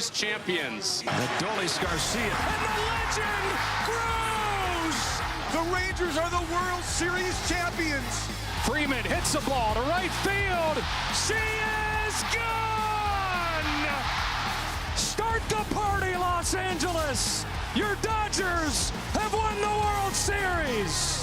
Series champions. Adolis Garcia. And the legend grows! The Rangers are the World Series champions. Freeman hits the ball to right field. She is gone! Start the party, Los Angeles! Your Dodgers have won the World Series!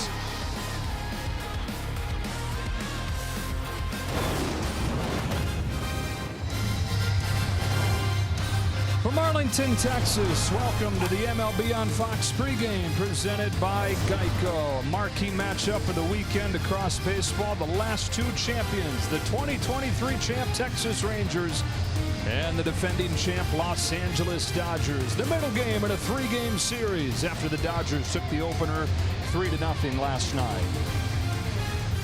From Arlington, Texas, welcome to the MLB on Fox pregame presented by Geico. A marquee matchup of the weekend across baseball. The last two champions, the 2023 champ Texas Rangers and the defending champ Los Angeles Dodgers. The middle game in a three-game series after the Dodgers took the opener 3-0 last night.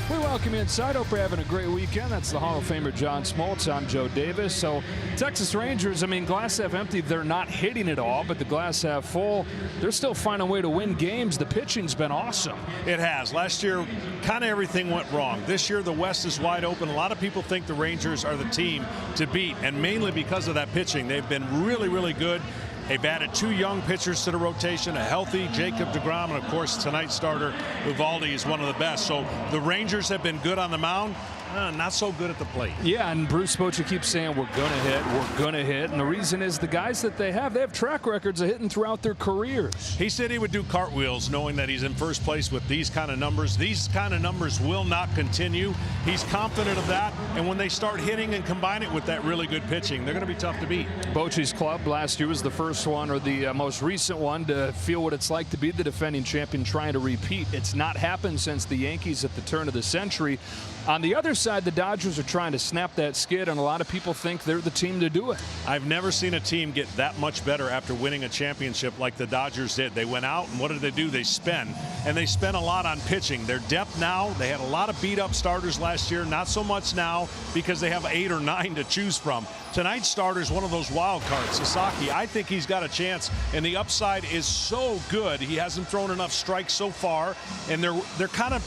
We welcome you inside. Hope you're having a great weekend. That's the Hall of Famer John Smoltz. I'm Joe Davis. So Texas Rangers, I mean, glass half empty. They're not hitting it all, but the glass half full. They're still finding a way to win games. The pitching's been awesome. It has. Last year, kind of everything went wrong. This year, the West is wide open. A lot of people think the Rangers are the team to beat, and mainly because of that pitching. They've been really, really good. They've added two young pitchers to the rotation, a healthy Jacob deGrom, and of course tonight's starter Uvalde is one of the best. So the Rangers have been good on the mound, not so good at the plate. Yeah, and Bruce Bochy keeps saying we're gonna hit, and the reason is the guys that they have track records of hitting throughout their careers. He said he would do cartwheels knowing that he's in first place with these kind of numbers. These kind of numbers will not continue. He's confident of that, and when they start hitting and combine it with that really good pitching, they're going to be tough to beat. Bochy's club last year was the first one, or the most recent one, to feel what it's like to be the defending champion trying to repeat. It's not happened since the Yankees at the turn of the century. On the other side, the Dodgers are trying to snap that skid, and a lot of people think they're the team to do it. I've never seen a team get that much better after winning a championship like the Dodgers did. They went out, and what did they do? They spend, and they spent a lot on pitching. Their depth now, they had a lot of beat-up starters last year, not so much now because they have 8 or 9 to choose from. Tonight's starter is one of those wild cards, Sasaki. I think he's got a chance, and the upside is so good. He hasn't thrown enough strikes so far, and they're kind of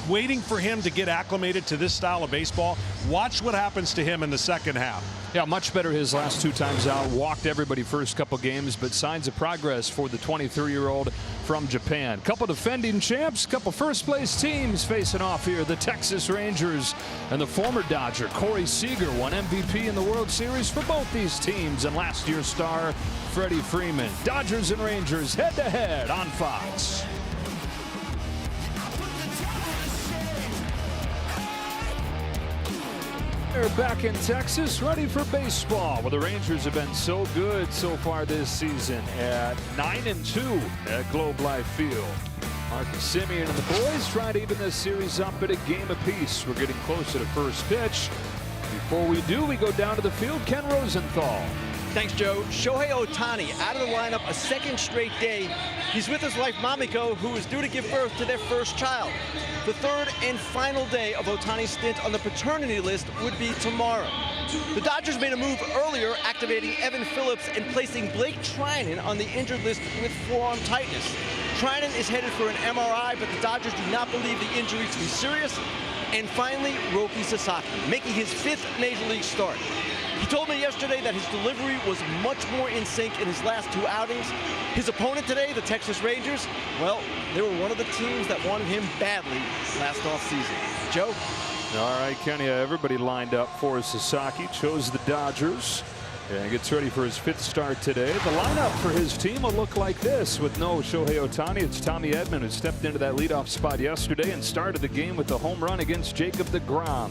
waiting for him to get acclimated to this style of baseball. Watch what happens to him in the second half. Yeah, much better his last 2 times out. Walked everybody first couple games, but signs of progress for the 23-year-old from Japan. Couple defending champs, couple first-place teams facing off here. The Texas Rangers and the former Dodger, Corey Seager, won MVP in the World Series for both these teams, and last year's star, Freddie Freeman. Dodgers and Rangers head-to-head on Fox. They're back in Texas, ready for baseball, where the Rangers have been so good so far this season at 9-2 at Globe Life Field. Marcus Semien and the boys trying to even this series up at a game apiece. We're getting close to the first pitch. Before we do, we go down to the field. Ken Rosenthal. Thanks, Joe. Shohei Ohtani out of the lineup a second straight day. He's with his wife, Mamiko, who is due to give birth to their first child. The third and final day of Ohtani's stint on the paternity list would be tomorrow. The Dodgers made a move earlier, activating Evan Phillips and placing Blake Treinen on the injured list with forearm tightness. Treinen is headed for an MRI, but the Dodgers do not believe the injury to be serious. And finally, Roki Sasaki, making his 5th Major League start. He told me yesterday that his delivery was much more in sync in his last 2 outings. His opponent today, the Texas Rangers, well, they were one of the teams that wanted him badly last offseason. Joe? All right, Kenny, everybody lined up for Sasaki, chose the Dodgers, and gets ready for his 5th start today. The lineup for his team will look like this. With no Shohei Ohtani, it's Tommy Edman, who stepped into that leadoff spot yesterday and started the game with a home run against Jacob deGrom.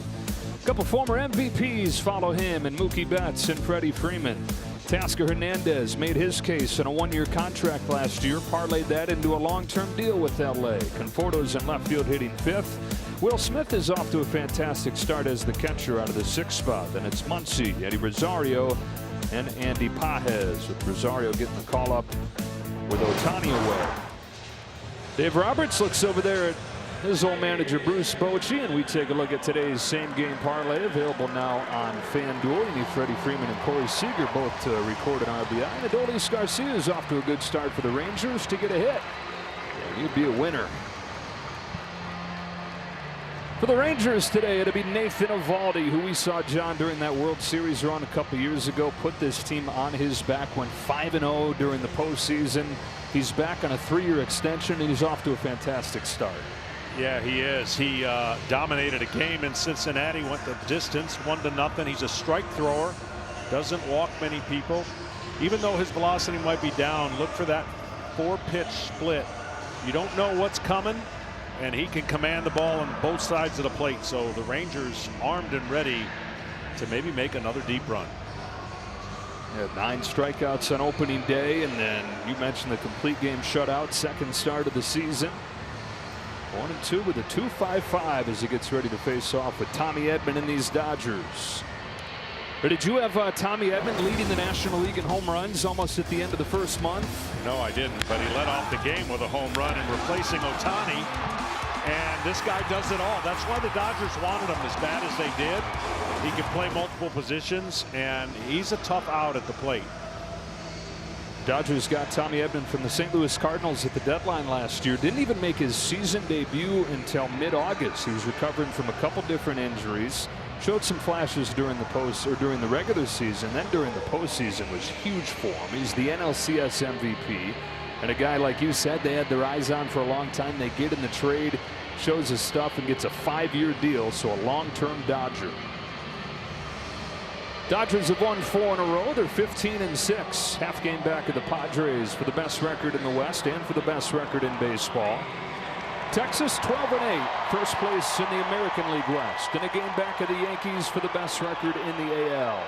A couple former MVPs follow him, and Mookie Betts and Freddie Freeman. Tasker Hernandez made his case in a 1-year contract last year, parlayed that into a long-term deal with LA. Conforto's in left field hitting 5th. Will Smith is off to a fantastic start as the catcher out of the 6th spot. Then it's Muncy, Eddie Rosario, and Andy Pages, with Rosario getting the call up with Ohtani away. Dave Roberts looks over there at his old manager Bruce Bochy, and we take a look at today's same game parlay, available now on FanDuel. You need Freddie Freeman and Corey Seager both to record an RBI. And Adolis Garcia is off to a good start for the Rangers to get a hit. And he'd be a winner. For the Rangers today, it'll be Nathan Eovaldi, who we saw, John, during that World Series run a couple years ago, put this team on his back, went 5-0 during the postseason. He's back on a 3-year extension, and he's off to a fantastic start. Yeah, he is. He dominated a game in Cincinnati, went the distance, 1-0. He's a strike thrower, doesn't walk many people. Even though his velocity might be down, look for that 4-pitch split. You don't know what's coming, and he can command the ball on both sides of the plate. So the Rangers armed and ready to maybe make another deep run. Yeah, 9 strikeouts on opening day, and then you mentioned the complete game shutout, second start of the season. 1-2 with a 2.55 as he gets ready to face off with Tommy Edman and these Dodgers. Or did you have Tommy Edman leading the National League in home runs almost at the end of the first month? No, I didn't, but he led off the game with a home run and replacing Ohtani. And this guy does it all. That's why the Dodgers wanted him as bad as they did. He can play multiple positions, and he's a tough out at the plate. Dodgers got Tommy Edman from the St. Louis Cardinals at the deadline last year. Didn't even make his season debut until mid-August. He was recovering from a couple different injuries. Showed some flashes during the regular season. Then during the postseason was huge for him. He's the NLCS MVP. And a guy, like you said, they had their eyes on for a long time. They get in the trade, shows his stuff, and gets a 5-year deal, so a long-term Dodger. Dodgers have won 4 in a row. They're 15-6, half game back of the Padres for the best record in the West and for the best record in baseball. Texas 12-8, first place in the American League West, and a game back of the Yankees for the best record in the AL.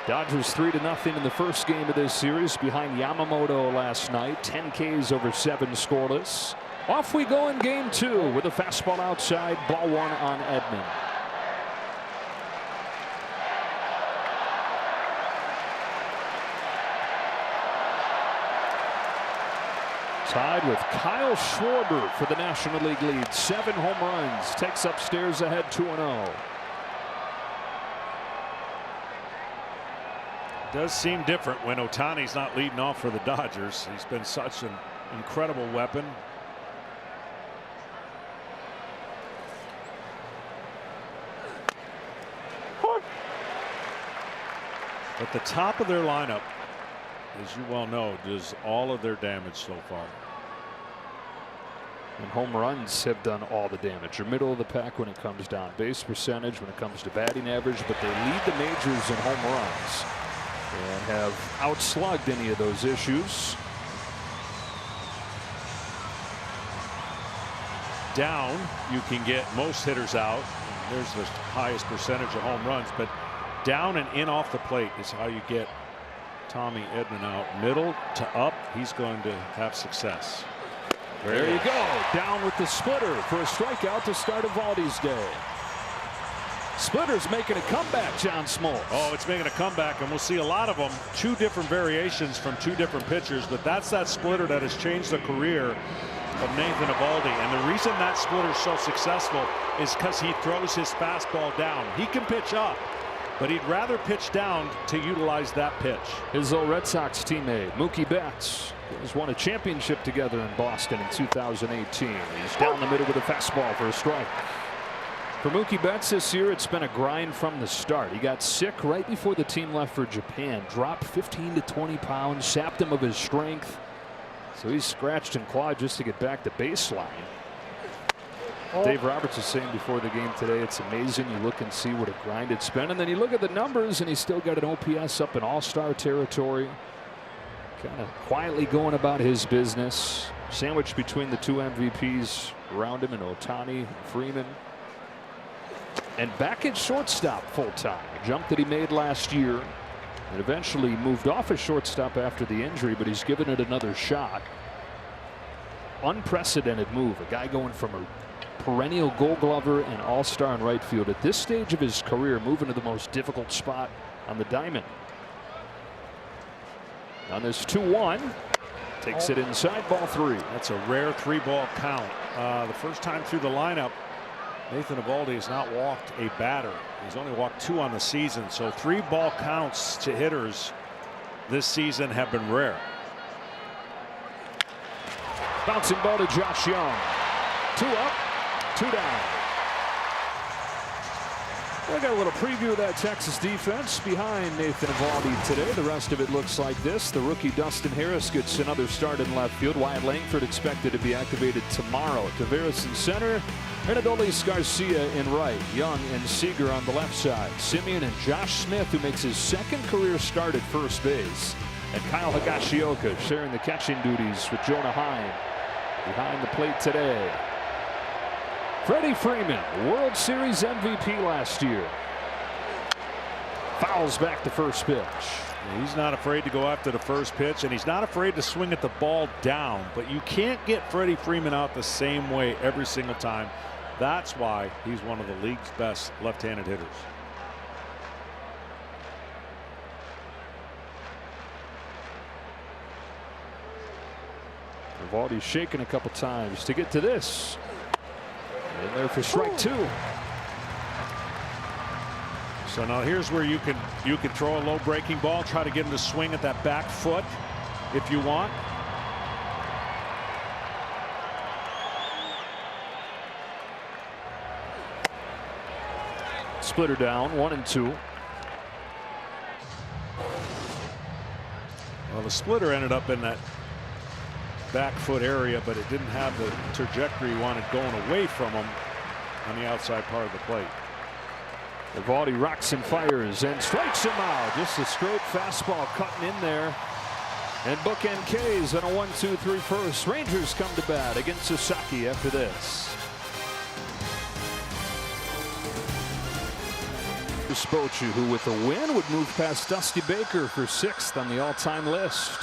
Dodgers 3-0 in the first game of this series behind Yamamoto last night. 10 Ks over 7 scoreless. Off we go in game 2 with a fastball outside, ball 1 on Edman. Tied with Kyle Schwarber for the National League lead. 7 home runs, takes upstairs ahead 2-0. Does seem different when Ohtani's not leading off for the Dodgers. He's been such an incredible weapon. But the top of their lineup, as you well know, does all of their damage so far. And home runs have done all the damage. They're middle of the pack when it comes down base percentage, when it comes to batting average, but they lead the majors in home runs and have outslugged any of those issues. Down, you can get most hitters out. There's the highest percentage of home runs, but down and in off the plate is how you get Tommy Edman out. Middle to up, he's going to have success. There you go. Down with the splitter for a strikeout to start Eovaldi's day. Splitter's making a comeback, John Smoltz. Oh, it's making a comeback, and we'll see a lot of them. 2 different variations from 2 different pitchers, but that's that splitter that has changed the career of Nathan Eovaldi. And the reason that splitter is so successful is because he throws his fastball down. He can pitch up, but he'd rather pitch down to utilize that pitch. His old Red Sox teammate, Mookie Betts, has won a championship together in Boston in 2018. He's down the middle with a fastball for a strike. For Mookie Betts this year, it's been a grind from the start. He got sick right before the team left for Japan, dropped 15 to 20 pounds, sapped him of his strength. So he's scratched and clawed just to get back to baseline. Dave Roberts is saying before the game today, it's amazing. You look and see what a grind it's been, and then you look at the numbers, and he's still got an OPS up in all-star territory. Kind of quietly going about his business. Sandwiched between the 2 MVPs around him, and Ohtani, Freeman. And back at shortstop full-time. A jump that he made last year. And eventually moved off as shortstop after the injury, but he's given it another shot. Unprecedented move. A guy going from a perennial Gold Glover and all-star in right field at this stage of his career, moving to the most difficult spot on the diamond. On this 2-1, takes it inside, ball 3. That's a rare 3-ball count. The first time through the lineup, Nathan Eovaldi has not walked a batter. He's only walked 2 on the season, so 3-ball counts to hitters this season have been rare. Bouncing ball to Josh Young. 2 up, 2 down. I got a little preview of that Texas defense behind Nathan Eovaldi today. The rest of it looks like this. The rookie Dustin Harris gets another start in left field. Wyatt Langford expected to be activated tomorrow. Taveras in center. Adolis Garcia in right. Young and Seager on the left side. Simeon and Josh Smith, who makes his second career start at first base. And Kyle Higashioka sharing the catching duties with Jonah Heim behind the plate today. Freddie Freeman, World Series MVP last year. Fouls back to first pitch. He's not afraid to go after the first pitch, and he's not afraid to swing at the ball down. But you can't get Freddie Freeman out the same way every single time. That's why he's one of the league's best left-handed hitters. Eovaldi's shaken a couple times to get to this. In there for strike two. So now here's where you can throw a low breaking ball, try to get him to swing at that back foot if you want. Splitter down, 1-2. Well, the splitter ended up in that back foot area, but it didn't have the trajectory he wanted going away from him on the outside part of the plate. Eovaldi rocks and fires and strikes him out. Just a straight fastball cutting in there. And bookend K's on a 1-2-3 first. Rangers come to bat against Sasaki after this. Spochu, who with a win would move past Dusty Baker for 6th on the all-time list.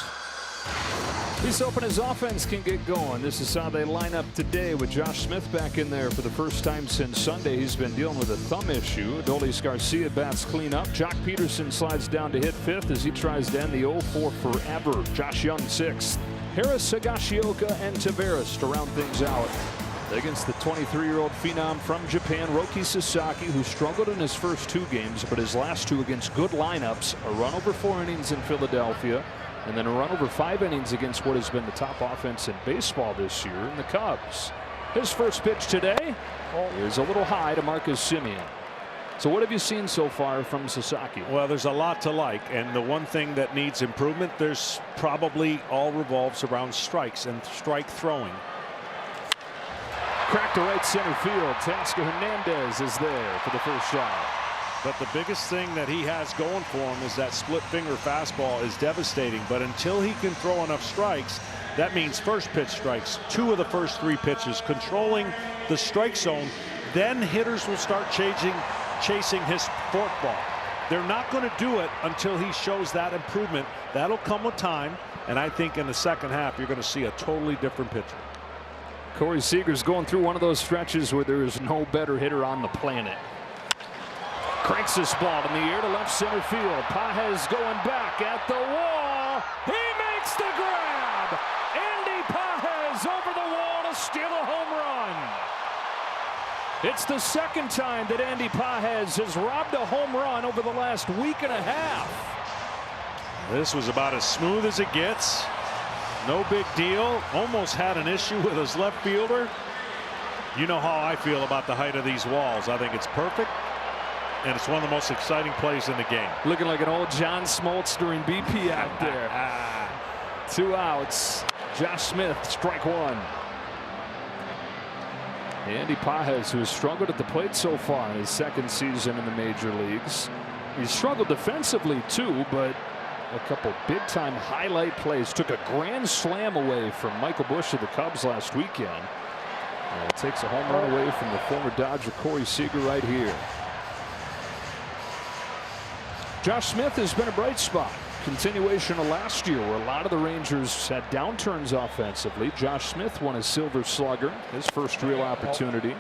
He's hoping his offense can get going. This is how they line up today with Josh Smith back in there for the first time since Sunday. He's been dealing with a thumb issue. Adolis Garcia bats clean up. Jock Peterson slides down to hit 5th as he tries to end the 0-4 forever. Josh Young 6th. Harris, Higashioka, and Taveras to round things out against the 23-year-old phenom from Japan, Roki Sasaki, who struggled in his first 2 games, but his last 2 against good lineups. A run over 4 innings in Philadelphia, and then a run over 5 innings against what has been the top offense in baseball this year in the Cubs. His first pitch today is a little high to Marcus Simeon. So what have you seen so far from Sasaki? Well, there's a lot to like, and the one thing that needs improvement, there's probably all revolves around strikes and strike throwing. Cracked to right center field. Teoscar Hernandez is there for the first shot. But the biggest thing that he has going for him is that split finger fastball is devastating. But until he can throw enough strikes, that means first pitch strikes, 2 of the first 3 pitches, controlling the strike zone. Then hitters will start chasing his forkball. They're not going to do it until he shows that improvement. That'll come with time. And I think in the second half, you're going to see a totally different pitcher. Corey Seager's going through one of those stretches where there is no better hitter on the planet. Cranks this ball in the air to left center field. Pages going back at the wall. He makes the grab. Andy Pages over the wall to steal a home run. It's the second time that Andy Pages has robbed a home run over the last week and a half. This was about as smooth as it gets. No big deal. Almost had an issue with his left fielder. You know how I feel about the height of these walls. I think it's perfect. And it's one of the most exciting plays in the game. Looking like an old John Smoltz during BP out there. 2 outs. Josh Smith, strike 1. Andy Pages, who has struggled at the plate so far in his second season in the major leagues. He's struggled defensively too, but a couple big-time highlight plays. Took a grand slam away from Michael Busch of the Cubs last weekend. And it takes a home run away from the former Dodger Corey Seager right here. Josh Smith has been a bright spot. Continuation of last year where a lot of the Rangers had downturns offensively. Josh Smith won a Silver Slugger, his first real opportunity.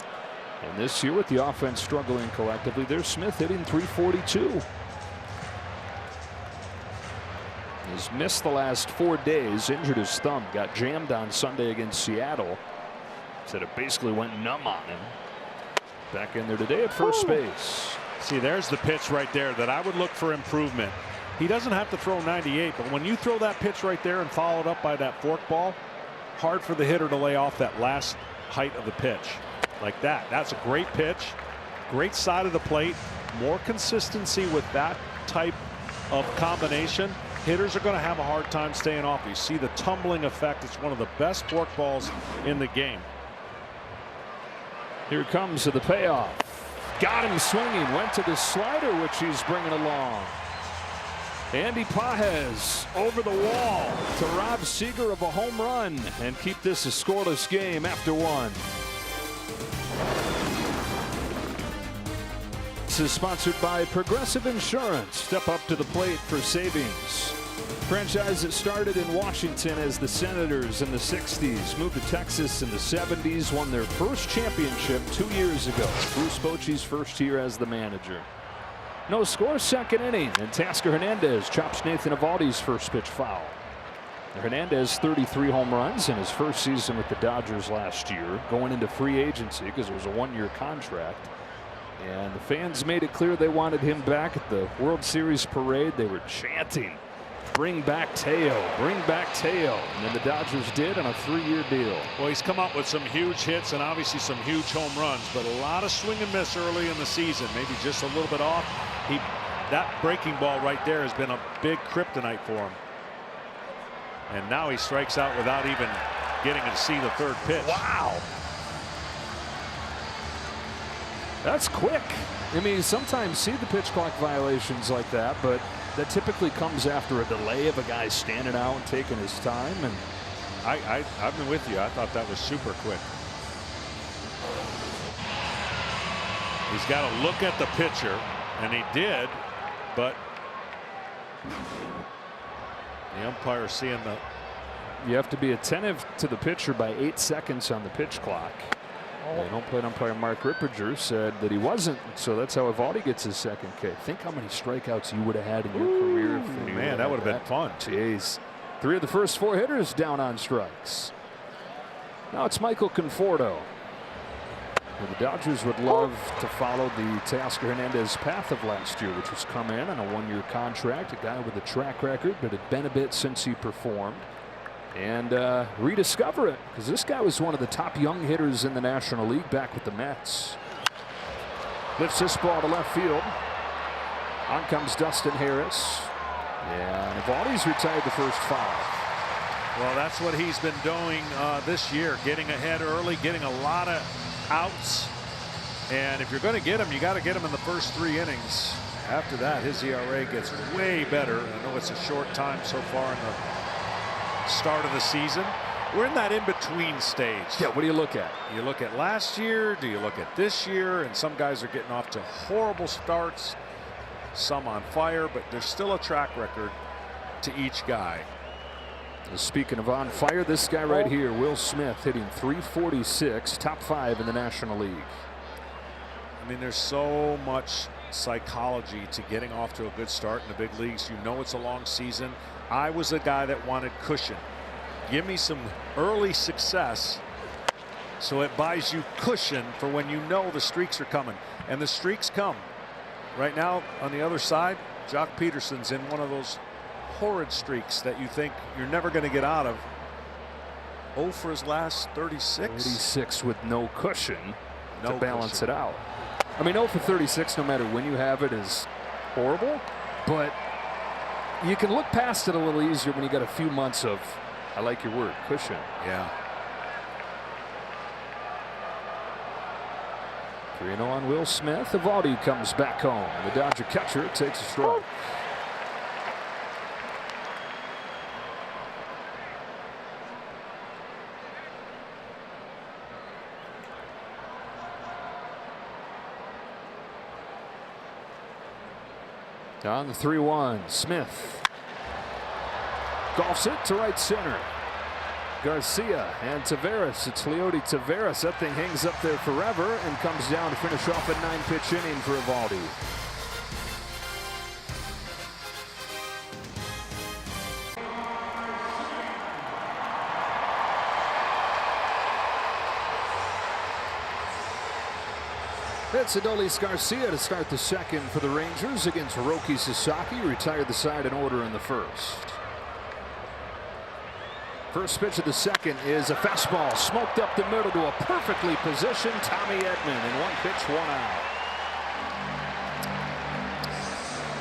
And this year with the offense struggling collectively, there's Smith hitting .342. He's missed the last 4 days, injured his thumb, got jammed on Sunday against Seattle. Said it basically went numb on him. Back in there today at first base. See, there's the pitch right there that I would look for improvement. He doesn't have to throw 98, but when you throw that pitch right there and follow it up by that forkball, hard for the hitter to lay off that last height of the pitch like that. That's a great pitch, great side of the plate, more consistency with that type of combination, hitters are going to have a hard time staying off. You see the tumbling effect. It's one of the best forkballs in the game. Here comes the payoff. Got him swinging. Went to the slider, which he's bringing along. Andy Pages over the wall to rob Seager of a home run and keep this a scoreless game after 1. This is sponsored by Progressive Insurance. Step up to the plate for savings. Franchise that started in Washington as the Senators in the 60s, moved to Texas in the 70s, won their first championship 2 years ago. Bruce Bochy's first year as the manager. No score, second inning, and Tasker Hernandez chops Nathan Eovaldi's first pitch foul. Hernandez 33 home runs in his first season with the Dodgers last year, going into free agency because it was a 1-year contract. And the fans made it clear they wanted him back at the World Series parade. They were chanting, "Bring back Teo, bring back Teo." And then the Dodgers did on a 3-year deal. Well, he's come up with some huge hits and obviously some huge home runs, but a lot of swing and miss early in the season. Maybe just a little bit off. That breaking ball right there has been a big kryptonite for him. And now he strikes out without even getting to see the third pitch. Wow. That's quick. I mean, sometimes see the pitch clock violations like that, but that typically comes after a delay of a guy standing out and taking his time. And I've been with you. I thought that was super quick. He's got to look at the pitcher, and he did, but the umpire seeing the. You have to be attentive to the pitcher by 8 seconds on the pitch clock. And home plate umpire Mark Ripperger said that he wasn't, so that's how Eovaldi gets his second K. Think how many strikeouts you would have had in your career. Man, that would have been fun. Jeez. 3 of the first 4 hitters down on strikes. Now it's Michael Conforto. The Dodgers would love to follow the Tasker Hernandez path of last year, which was come in on a 1-year contract, a guy with a track record, but it had been a bit since he performed. And rediscover it, because this guy was one of the top young hitters in the National League back with the Mets. Lifts this ball to left field. On comes Dustin Harris. And Eovaldi's retired the first 5. Well, that's what he's been doing this year, getting ahead early, getting a lot of outs. And if you're going to get him, you got to get him in the first 3 innings. After that, his ERA gets way better. I know it's a short time so far in the start of the season. We're in that in-between stage. Yeah, what do you look at? You look at last year, do you look at this year? And some guys are getting off to horrible starts, some on fire, but there's still a track record to each guy. Speaking of on fire, this guy right here, Will Smith, hitting .346, top 5 in the National League. I mean, there's so much psychology to getting off to a good start in the big leagues. You know it's a long season. I was a guy that wanted cushion. Give me some early success so it buys you cushion for when you know the streaks are coming. And the streaks come. Right now, on the other side, Jock Peterson's in one of those horrid streaks that you think you're never going to get out of. 0 for his last 36. 36 with no cushion to balance cushion. it out. I mean, 0 for 36, no matter when you have it, is horrible, but you can look past it a little easier when you got a few months of, I like your word, cushion. Yeah. 3-0 on Will Smith. Eovaldi comes back home. The Dodger catcher takes a strike. On the 3-1, Smith golfs it to right center. Garcia and Taveras. It's Leody Taveras. That thing hangs up there forever and comes down to finish off a 9-pitch inning for Eovaldi. It's Adolis Garcia to start the second for the Rangers against Roki Sasaki. Retired the side in order in the first. First pitch of the second is a fastball smoked up the middle to a perfectly positioned Tommy Edman, and 1 pitch, 1 out.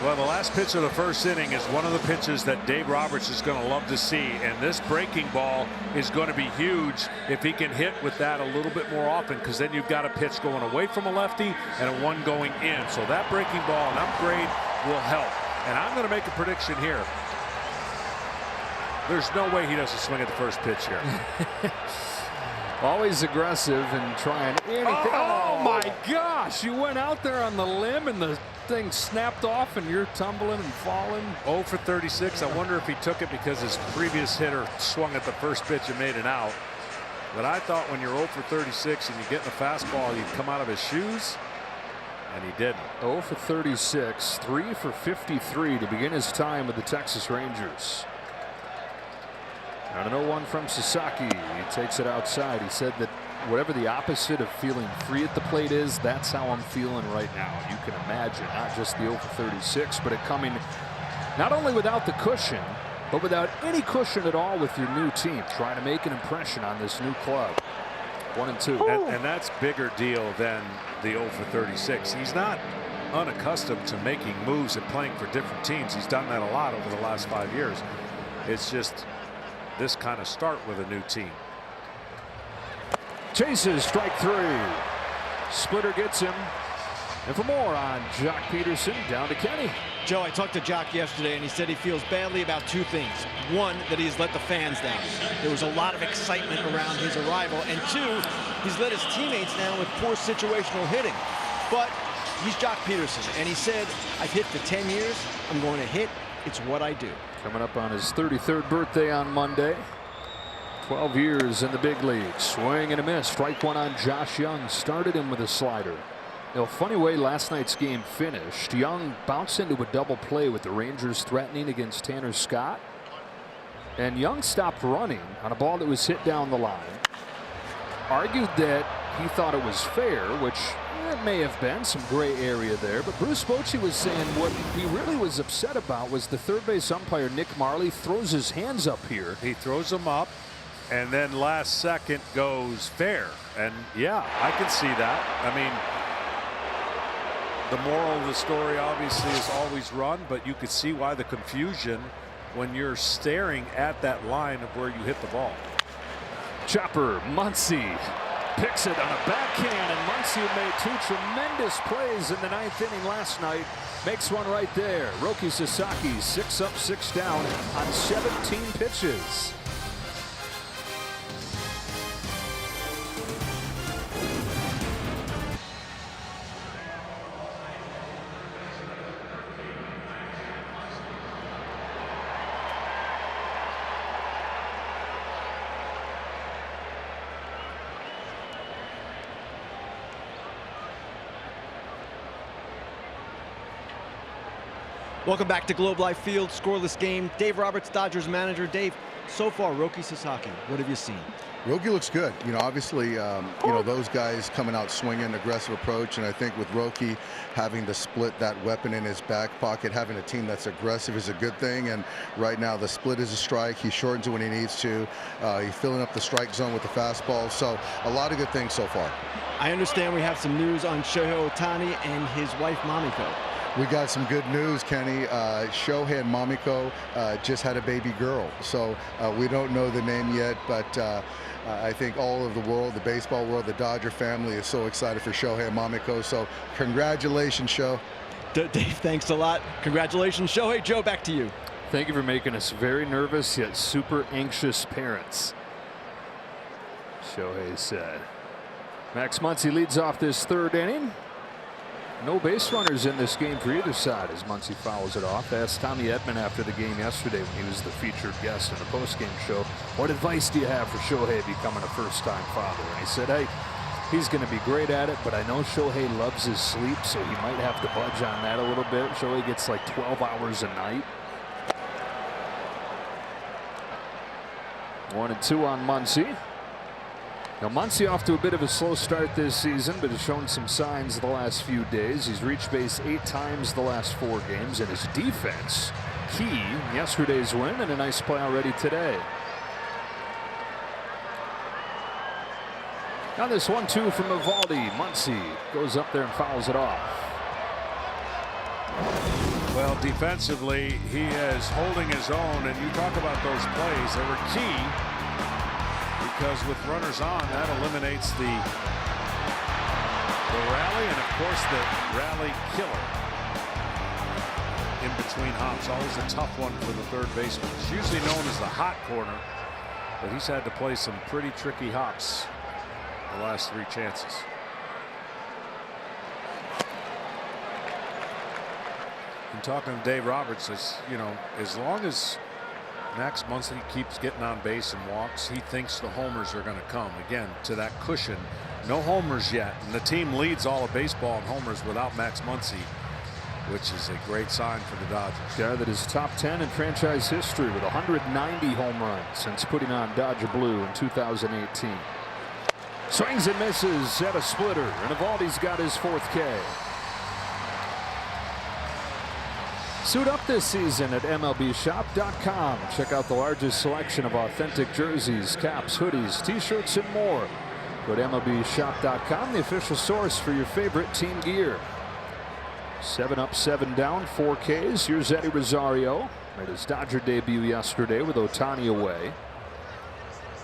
Well, the last pitch of the first inning is one of the pitches that Dave Roberts is going to love to see, and this breaking ball is going to be huge if he can hit with that a little bit more often, because then you've got a pitch going away from a lefty and a one going in. So that breaking ball, an upgrade, will help. And I'm going to make a prediction here. There's no way he doesn't swing at the first pitch here. Always aggressive and trying anything. Oh my gosh, you went out there on the limb and the thing snapped off and you're tumbling and falling. 0 for 36. I wonder if he took it because his previous hitter swung at the first pitch and made it out. But I thought when you're 0 for 36 and you get in a fastball, you'd come out of his shoes, and he didn't. 0 for 36, 3 for 53 to begin his time with the Texas Rangers. And an 0-1 from Sasaki. He takes it outside. He said that whatever the opposite of feeling free at the plate is, that's how I'm feeling right now. You can imagine not just the 0 for 36, but it coming not only without the cushion, but without any cushion at all with your new team, trying to make an impression on this new club. 1-2. And that's bigger deal than the 0 for 36. He's not unaccustomed to making moves and playing for different teams. He's done that a lot over the last 5 years. It's just this kind of start with a new team. Chases, strike 3. Splitter gets him. And for more on Jock Peterson, down to Kenny. Joe, I talked to Jock yesterday, and he said he feels badly about two things. One, that he's let the fans down. There was a lot of excitement around his arrival. And two, he's let his teammates down with poor situational hitting. But he's Jock Peterson, and he said, I've hit for 10 years. I'm going to hit. It's what I do. Coming up on his 33rd birthday on Monday. 12 years in the big league. Swing and a miss. Strike 1 on Josh Young. Started him with a slider. You know, funny way last night's game finished. Young bounced into a double play with the Rangers threatening against Tanner Scott. And Young stopped running on a ball that was hit down the line. Argued that he thought it was fair, which it may have been some gray area there. But Bruce Bochy was saying what he really was upset about was the third base umpire, Nick Marley, throws his hands up here. He throws them up, and then last second goes fair. And yeah, I can see that. I mean, the moral of the story obviously is always run, but you could see why the confusion when you're staring at that line of where you hit the ball. Chopper, Muncy picks it on a backhand, and Muncy made 2 tremendous plays in the 9th inning last night. Makes one right there. Roki Sasaki 6 up, 6 down on 17 pitches. Welcome back to Globe Life Field. Scoreless game. Dave Roberts, Dodgers manager. Dave, so far, Roki Sasaki, what have you seen? Roki looks good. You know, obviously, those guys coming out swinging, aggressive approach, and I think with Roki having to split that weapon in his back pocket, having a team that's aggressive is a good thing. And right now, the split is a strike. He shortens it when he needs to. He's filling up the strike zone with the fastball. So a lot of good things so far. I understand we have some news on Shohei Ohtani and his wife, Mamiko. We got some good news, Kenny. Shohei and Mamiko just had a baby girl. So we don't know the name yet, but I think all of the world, the baseball world, the Dodger family is so excited for Shohei and Mamiko. So congratulations, Sho. Dave, thanks a lot. Congratulations, Shohei. Joe, back to you. Thank you for making us very nervous yet super anxious parents. Shohei said. Max Muncy leads off this 3rd inning. No base runners in this game for either side as Muncy fouls it off. Asked Tommy Edman after the game yesterday when he was the featured guest in the postgame show, what advice do you have for Shohei becoming a first-time father? And he said, hey, he's going to be great at it, but I know Shohei loves his sleep, so he might have to budge on that a little bit. Shohei gets like 12 hours a night. 1-2 on Muncy. Now Muncy off to a bit of a slow start this season, but has shown some signs the last few days. He's reached base 8 times the last 4 games, and his defense key in yesterday's win and a nice play already today. Now this 1-2 from Eovaldi. Muncy goes up there and fouls it off. Well, defensively, he is holding his own, and you talk about those plays. They were key because with runners on, that eliminates the rally, and of course the rally killer in between hops. Always a tough one for the third baseman. It's usually known as the hot corner, but he's had to play some pretty tricky hops the last 3 chances. I'm talking to Dave Roberts, as long as Max Muncy keeps getting on base and walks, he thinks the homers are going to come. Again, to that cushion. No homers yet, and the team leads all of baseball in homers without Max Muncy, which is a great sign for the Dodgers. Guy that is top 10 in franchise history with 190 home runs since putting on Dodger blue in 2018. Swings and misses at a splitter, and Eovaldi's got his 4th K. Suit up this season at MLBshop.com. Check out the largest selection of authentic jerseys, caps, hoodies, t-shirts, and more. Go to MLBshop.com, the official source for your favorite team gear. 7 up, 7 down, 4 Ks. Here's Eddie Rosario. Made his Dodger debut yesterday with Ohtani away.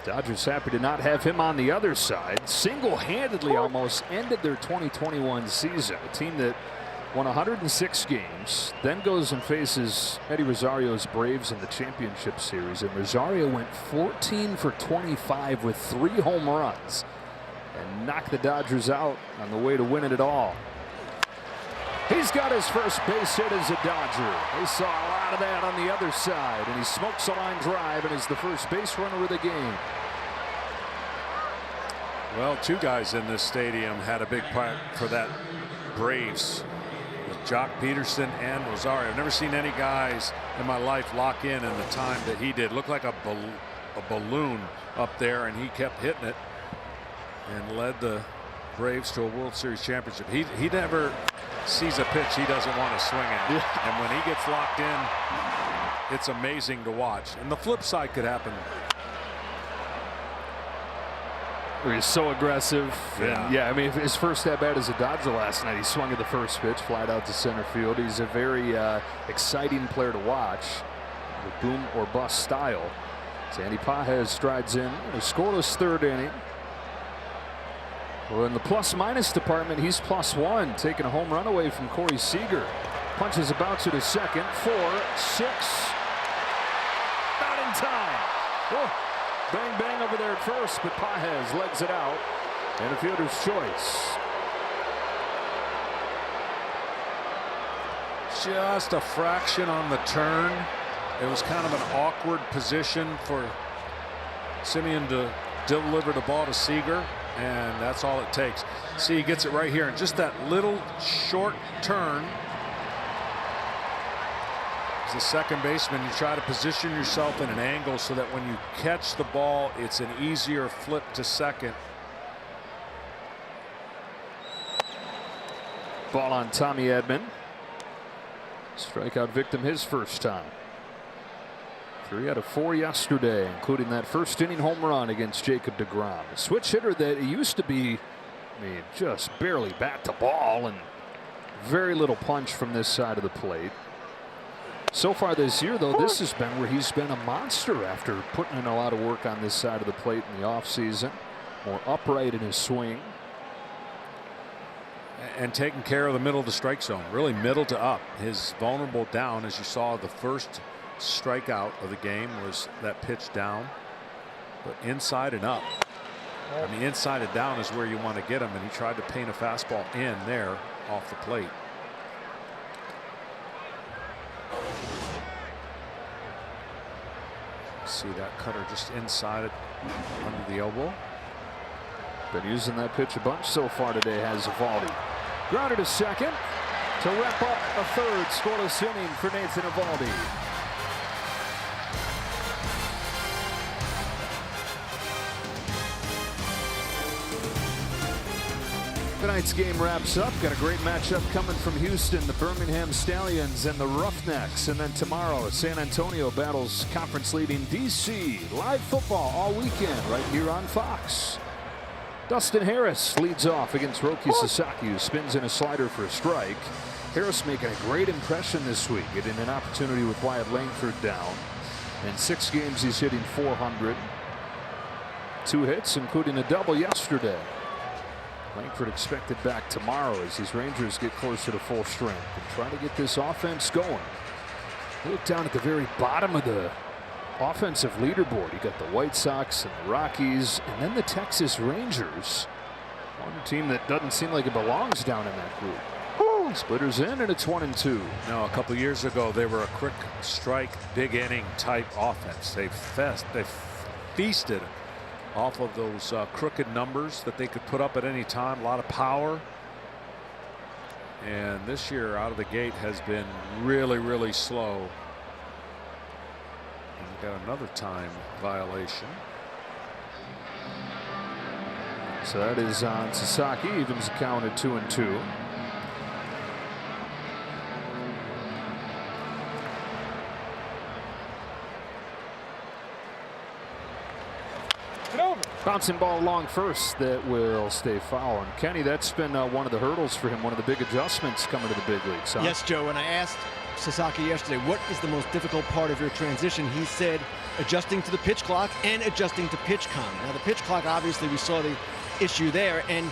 Dodgers happy to not have him on the other side. Single-handedly almost ended their 2021 season. A team that won 106 games, then goes and faces Eddie Rosario's Braves in the championship series. And Rosario went 14 for 25 with 3 home runs and knocked the Dodgers out on the way to winning it all. He's got his first base hit as a Dodger. They saw a lot of that on the other side, and he smokes a line drive and is the first base runner of the game. Well, 2 guys in this stadium had a big part for that Braves, with Jock Peterson and Rosario. I've never seen any guys in my life lock in the time that he did. Looked like a balloon up there, and he kept hitting it and led the Braves to a World Series championship. He never sees a pitch he doesn't want to swing at. Yeah. And when he gets locked in, it's amazing to watch. And the flip side could happen. He's so aggressive. Yeah. Yeah, I mean, his first at bat as a Dodger last night, he swung at the first pitch, flied out to center field. He's a very exciting player to watch, the boom or bust style. Sandy Pages strides in a scoreless 3rd inning. Well, in the plus-minus department, he's +1, taking a home run away from Corey Seager. Punches a bouncer to second, 4, 6. Not in time. Oh, bang, bang over there at first, but Pages legs it out. And a fielder's choice. Just a fraction on the turn. It was kind of an awkward position for Simeon to deliver the ball to Seager. And that's all it takes. See, he gets it right here. And just that little short turn. As a second baseman, you try to position yourself in an angle so that when you catch the ball, it's an easier flip to second. Ball on Tommy Edman. Strikeout victim his first time. 3 out of 4 yesterday, including that first inning home run against Jacob deGrom. A switch hitter that used to be, just barely bat to ball, and very little punch from this side of the plate. So far this year, though, this has been where he's been a monster after putting in a lot of work on this side of the plate in the offseason. More upright in his swing. And taking care of the middle of the strike zone, really middle to up. His vulnerable down, as you saw, the first strikeout of the game was that pitch down, but inside and up. I mean, inside and down is where you want to get him, and he tried to paint a fastball in there off the plate. See that cutter just inside it under the elbow. Been using that pitch a bunch so far today, has Eovaldi. Grounded to second to wrap up a 3rd scoreless inning for Nathan Eovaldi. Tonight's game wraps up. Got a great matchup coming from Houston, the Birmingham Stallions and the Roughnecks. And then tomorrow, San Antonio battles conference-leading DC. Live football all weekend right here on Fox. Dustin Harris leads off against Roki Sasaki, who spins in a slider for a strike. Harris making a great impression this week, getting an opportunity with Wyatt Langford down. In 6 games, he's hitting .400. 2 hits, including a double yesterday. Langford expected back tomorrow as these Rangers get closer to full strength and try to get this offense going. Look down at the very bottom of the offensive leaderboard. You got the White Sox and the Rockies, and then the Texas Rangers. One team that doesn't seem like it belongs down in that group. Splitters in, and it's 1-2. No, a couple years ago they were a quick strike, big inning type offense. They feasted off of those crooked numbers that they could put up at any time. A lot of power. And this year out of the gate has been really slow. And we got another time violation. So that is on Sasaki. Evens the count at 2-2. Bouncing ball along first that will stay foul. And Kenny, that's been one of the hurdles for him, one of the big adjustments coming to the big leagues. Huh? Yes, Joe. And I asked Sasaki yesterday, what is the most difficult part of your transition? He said adjusting to the pitch clock and adjusting to pitch com. Now the pitch clock, obviously we saw the issue there, and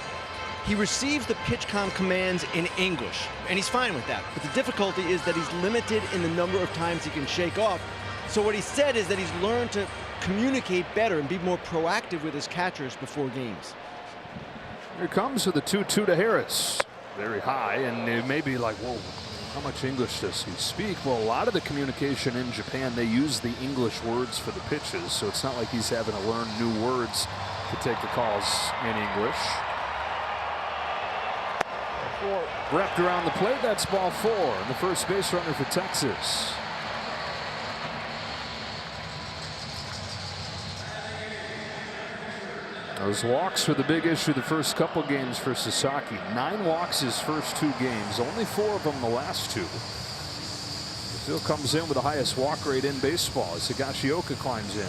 he receives the pitch com commands in English, and he's fine with that. But the difficulty is that he's limited in the number of times he can shake off. So what he said is that he's learned to communicate better and be more proactive with his catchers before games. Here comes with the 2-2 to Harris. Very high, and it may be like, whoa, how much English does he speak? Well, a lot of the communication in Japan, they use the English words for the pitches, so it's not like he's having to learn new words to take the calls in English. Wrapped around the plate, that's ball 4, and the first base runner for Texas. Those walks were the big issue the first couple games for Sasaki. 9 walks his first 2 games, only 4 of them the last 2. Still comes in with the highest walk rate in baseball as Higashioka climbs in.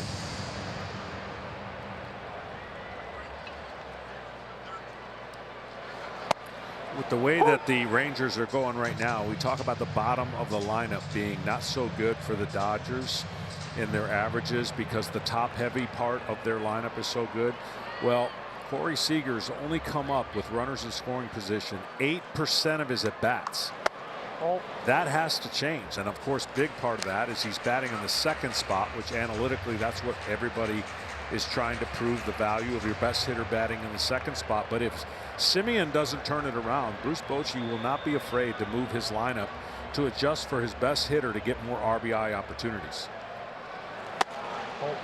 With the way that the Rangers are going right now, we talk about the bottom of the lineup being not so good for the Dodgers in their averages because the top heavy part of their lineup is so good. Well, Corey Seager's only come up with runners in scoring position 8% of his at bats. That has to change, and of course big part of that is he's batting in the second spot, which analytically that's what everybody is trying to prove, the value of your best hitter batting in the second spot. But if Simeon doesn't turn it around, Bruce Bochy will not be afraid to move his lineup to adjust for his best hitter to get more RBI opportunities.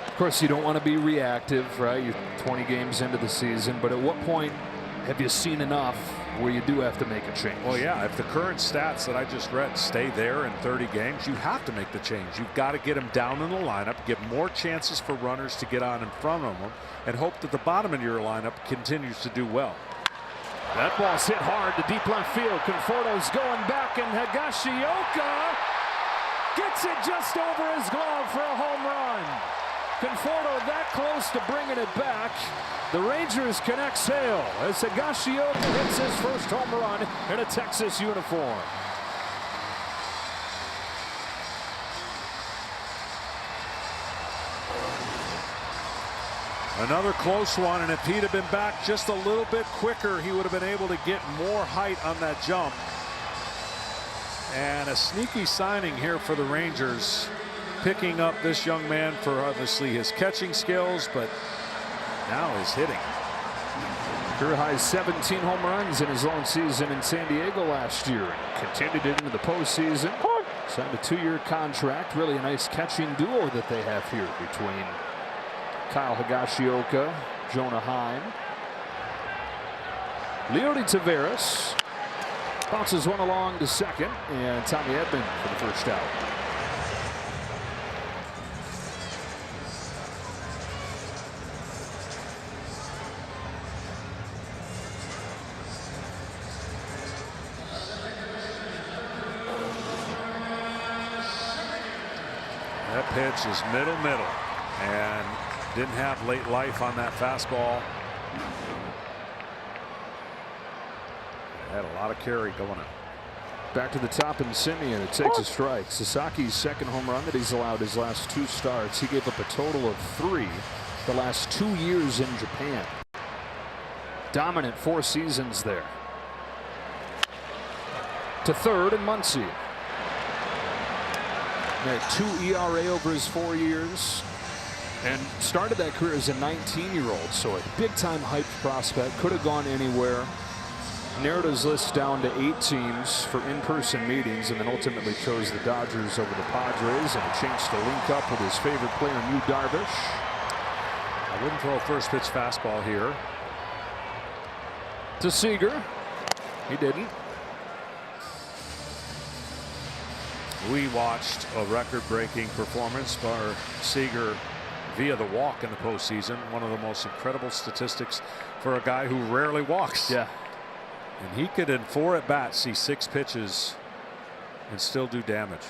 Of course, you don't want to be reactive, right? You're 20 games into the season, but at what point have you seen enough where you do have to make a change? Well, yeah, if the current stats that I just read stay there in 30 games, you have to make the change. You've got to get him down in the lineup, give more chances for runners to get on in front of him, and hope that the bottom of your lineup continues to do well. That ball's hit hard to deep left field. Conforto's going back, and Higashioka gets it just over his glove for a home run. Conforto that close to bringing it back. The Rangers can exhale as Higashioka hits his first home run in a Texas uniform. Another close one, and if he'd have been back just a little bit quicker, he would have been able to get more height on that jump. And a sneaky signing here for the Rangers, picking up this young man for obviously his catching skills, but now his hitting. Career high 17 home runs in his lone season in San Diego last year, and continued it into the postseason. Signed a 2-year contract. Really a nice catching duo that they have here between Kyle Higashioka, Jonah Heim. Leody Taveras bounces one along to second, and Tommy Edman for the first out. That pitch is middle, and didn't have late life on that fastball. Had a lot of carry going on. Back to the top, and Simeon. It takes a strike. Sasaki's second home run that he's allowed his last 2 starts. He gave up a total of 3 the last 2 years in Japan. Dominant 4 seasons there. To third, and Muncy. Had 2 ERA over his 4 years. And started that career as a 19-year-old. So a big-time hyped prospect. Could have gone anywhere. Narrowed his list down to 8 teams for in-person meetings, and then ultimately chose the Dodgers over the Padres, and a chance to link up with his favorite player, Yu Darvish. I wouldn't throw a first pitch fastball here. To Seager. He didn't. We watched a record-breaking performance for Seager via the walk in the postseason. One of the most incredible statistics for a guy who rarely walks. Yeah. And he could, in 4 at-bats, see 6 pitches and still do damage.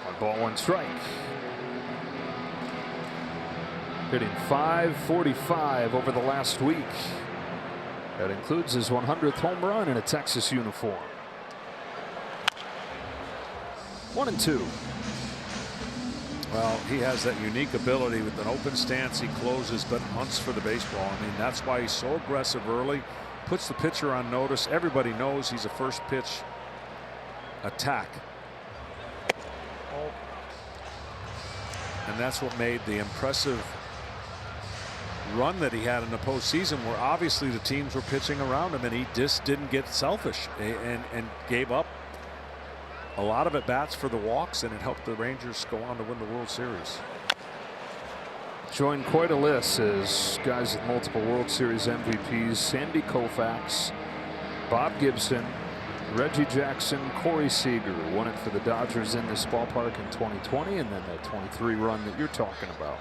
1 ball, 1 strike. Hitting .545 over the last week. That includes his 100th home run in a Texas uniform. 1-2. Well, he has that unique ability with an open stance. He closes but hunts for the baseball. I mean, that's why he's so aggressive early. Puts the pitcher on notice. Everybody knows he's a first pitch attack. And that's what made the impressive run that he had in the postseason, where obviously the teams were pitching around him and he just didn't get selfish and gave up a lot of at-bats for the walks, and it helped the Rangers go on to win the World Series. Joined quite a list as guys with multiple World Series MVPs: Sandy Koufax, Bob Gibson, Reggie Jackson, Corey Seager. Won it for the Dodgers in this ballpark in 2020, and then that 23 run that you're talking about.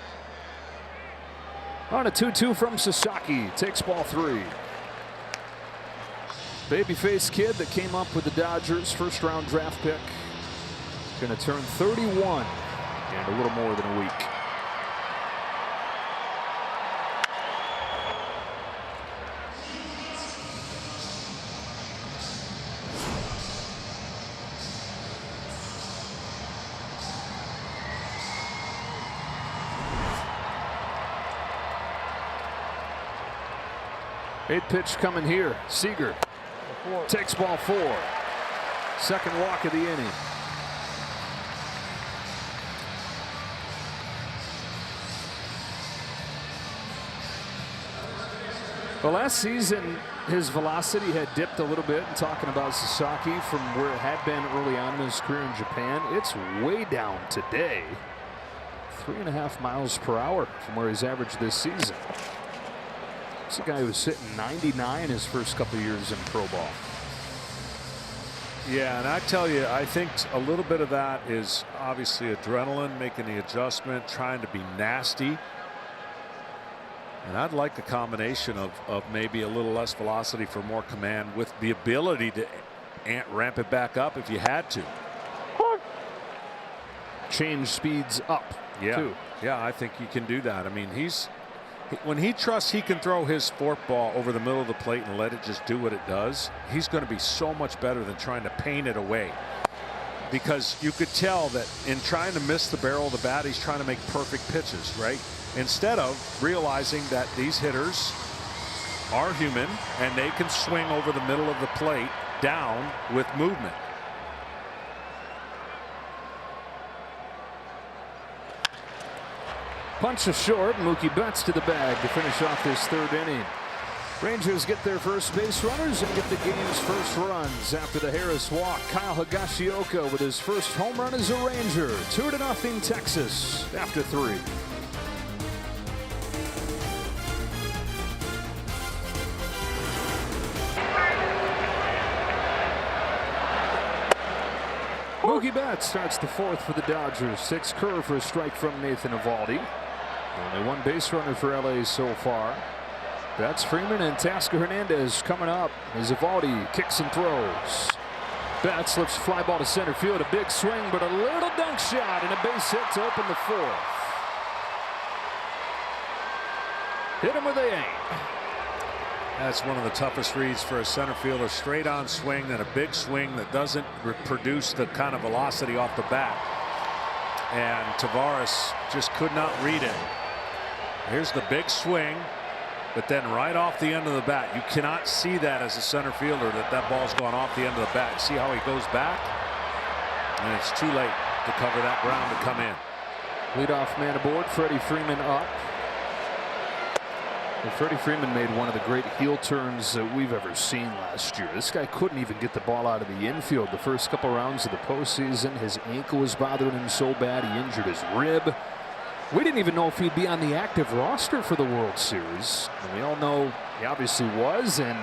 On a 2-2 from Sasaki. Takes ball 3. Babyface kid that came up with the Dodgers, first-round draft pick. Going to turn 31 in a little more than a week. Eighth pitch coming here. Seager takes ball 4. Second walk of the inning. Well, last season his velocity had dipped a little bit. And talking about Sasaki, from where it had been early on in his career in Japan, it's way down today. 3.5 miles per hour from where he's averaged this season. It's a guy who was sitting 99 his first couple of years in pro ball. Yeah, and I tell you, I think a little bit of that is obviously adrenaline, making the adjustment, trying to be nasty. And I'd like a combination of maybe a little less velocity for more command, with the ability to ramp it back up if you had to. Change speeds up. Yeah, too. Yeah, I think you can do that. I mean, when he trusts he can throw his forkball over the middle of the plate and let it just do what it does, he's going to be so much better than trying to paint it away. Because you could tell that in trying to miss the barrel of the bat, he's trying to make perfect pitches, right? Instead of realizing that these hitters are human and they can swing over the middle of the plate down with movement. Punches short. Mookie Betts to the bag to finish off this 3rd inning. Rangers get their first base runners and get the game's first runs after the Harris walk. Kyle Higashioka with his first home run as a Ranger. 2-0 Texas after 3. Mookie Betts starts the 4th for the Dodgers. 6 curve for a strike from Nathan Eovaldi. Only 1 base runner for LA so far. Betts, Freeman, and Tasker Hernandez coming up as Eovaldi kicks and throws. Betts lifts a fly ball to center field. A big swing, but a little dunk shot and a base hit to open the 4th. Hit him where they ain't. That's one of the toughest reads for a center fielder. Straight on swing, then a big swing that doesn't produce the kind of velocity off the bat. And Tavares just could not read it. Here's the big swing, but then right off the end of the bat. You cannot see that as a center fielder, that ball's gone off the end of the bat. See how he goes back? And it's too late to cover that ground to come in. Leadoff man aboard, Freddie Freeman up. And Freddie Freeman made one of the great heel turns that we've ever seen last year. This guy couldn't even get the ball out of the infield the first couple rounds of the postseason. His ankle was bothering him so bad he injured his rib. We didn't even know if he'd be on the active roster for the World Series. And we all know he obviously was, and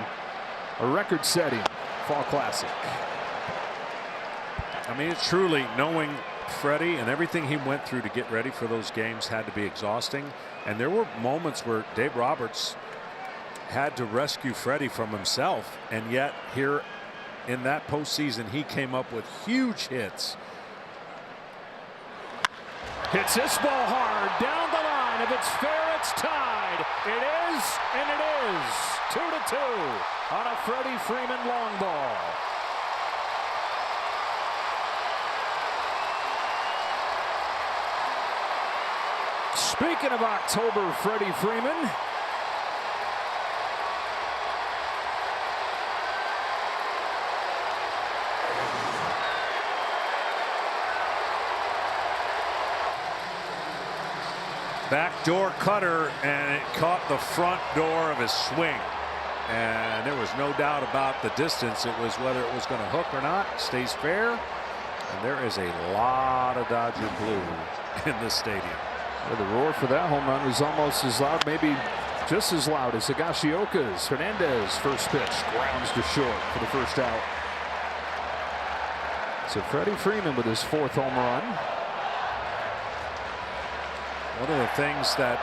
a record-setting Fall Classic. I mean, it's truly, knowing Freddie and everything he went through to get ready for those games had to be exhausting. And there were moments where Dave Roberts had to rescue Freddie from himself, and yet here in that postseason he came up with huge hits. Hits this ball hard down the line. If it's fair, it's tied. It is, and it is. 2-2 on a Freddie Freeman long ball. Speaking of October, Freddie Freeman. Backdoor cutter, and it caught the front door of his swing. And there was no doubt about the distance. It was whether it was going to hook or not. Stays fair. And there is a lot of Dodger blue in this stadium. Well, the roar for that home run was almost as loud, maybe just as loud as Higashioka's. Hernandez first pitch grounds to short for the first out. So Freddie Freeman with his 4th home run. One of the things that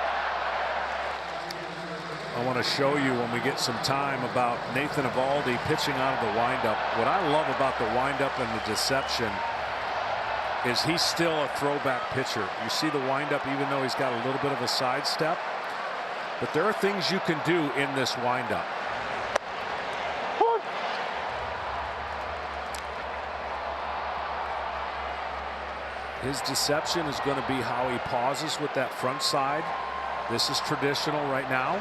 I want to show you when we get some time about Nathan Eovaldi pitching out of the windup. What I love about the windup and the deception is he's still a throwback pitcher. You see the windup, even though he's got a little bit of a sidestep. But there are things you can do in this windup. His deception is going to be how he pauses with that front side. This is traditional right now.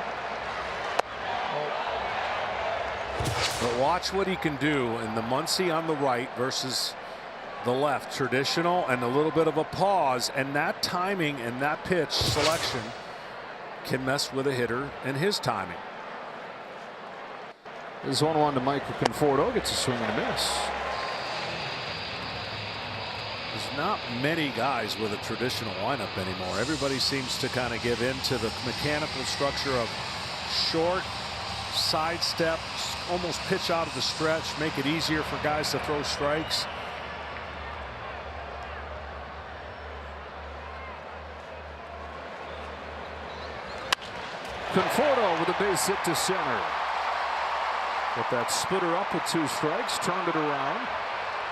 But watch what he can do in the Muncy on the right versus the left. Traditional and a little bit of a pause, and that timing and that pitch selection can mess with a hitter and his timing. This 1-1 to Michael Conforto, gets a swing and a miss. There's not many guys with a traditional lineup anymore. Everybody seems to kind of give in to the mechanical structure of short sidestep, almost pitch out of the stretch, make it easier for guys to throw strikes. Conforto with a base hit to center. With that splitter up with 2 strikes, turned it around,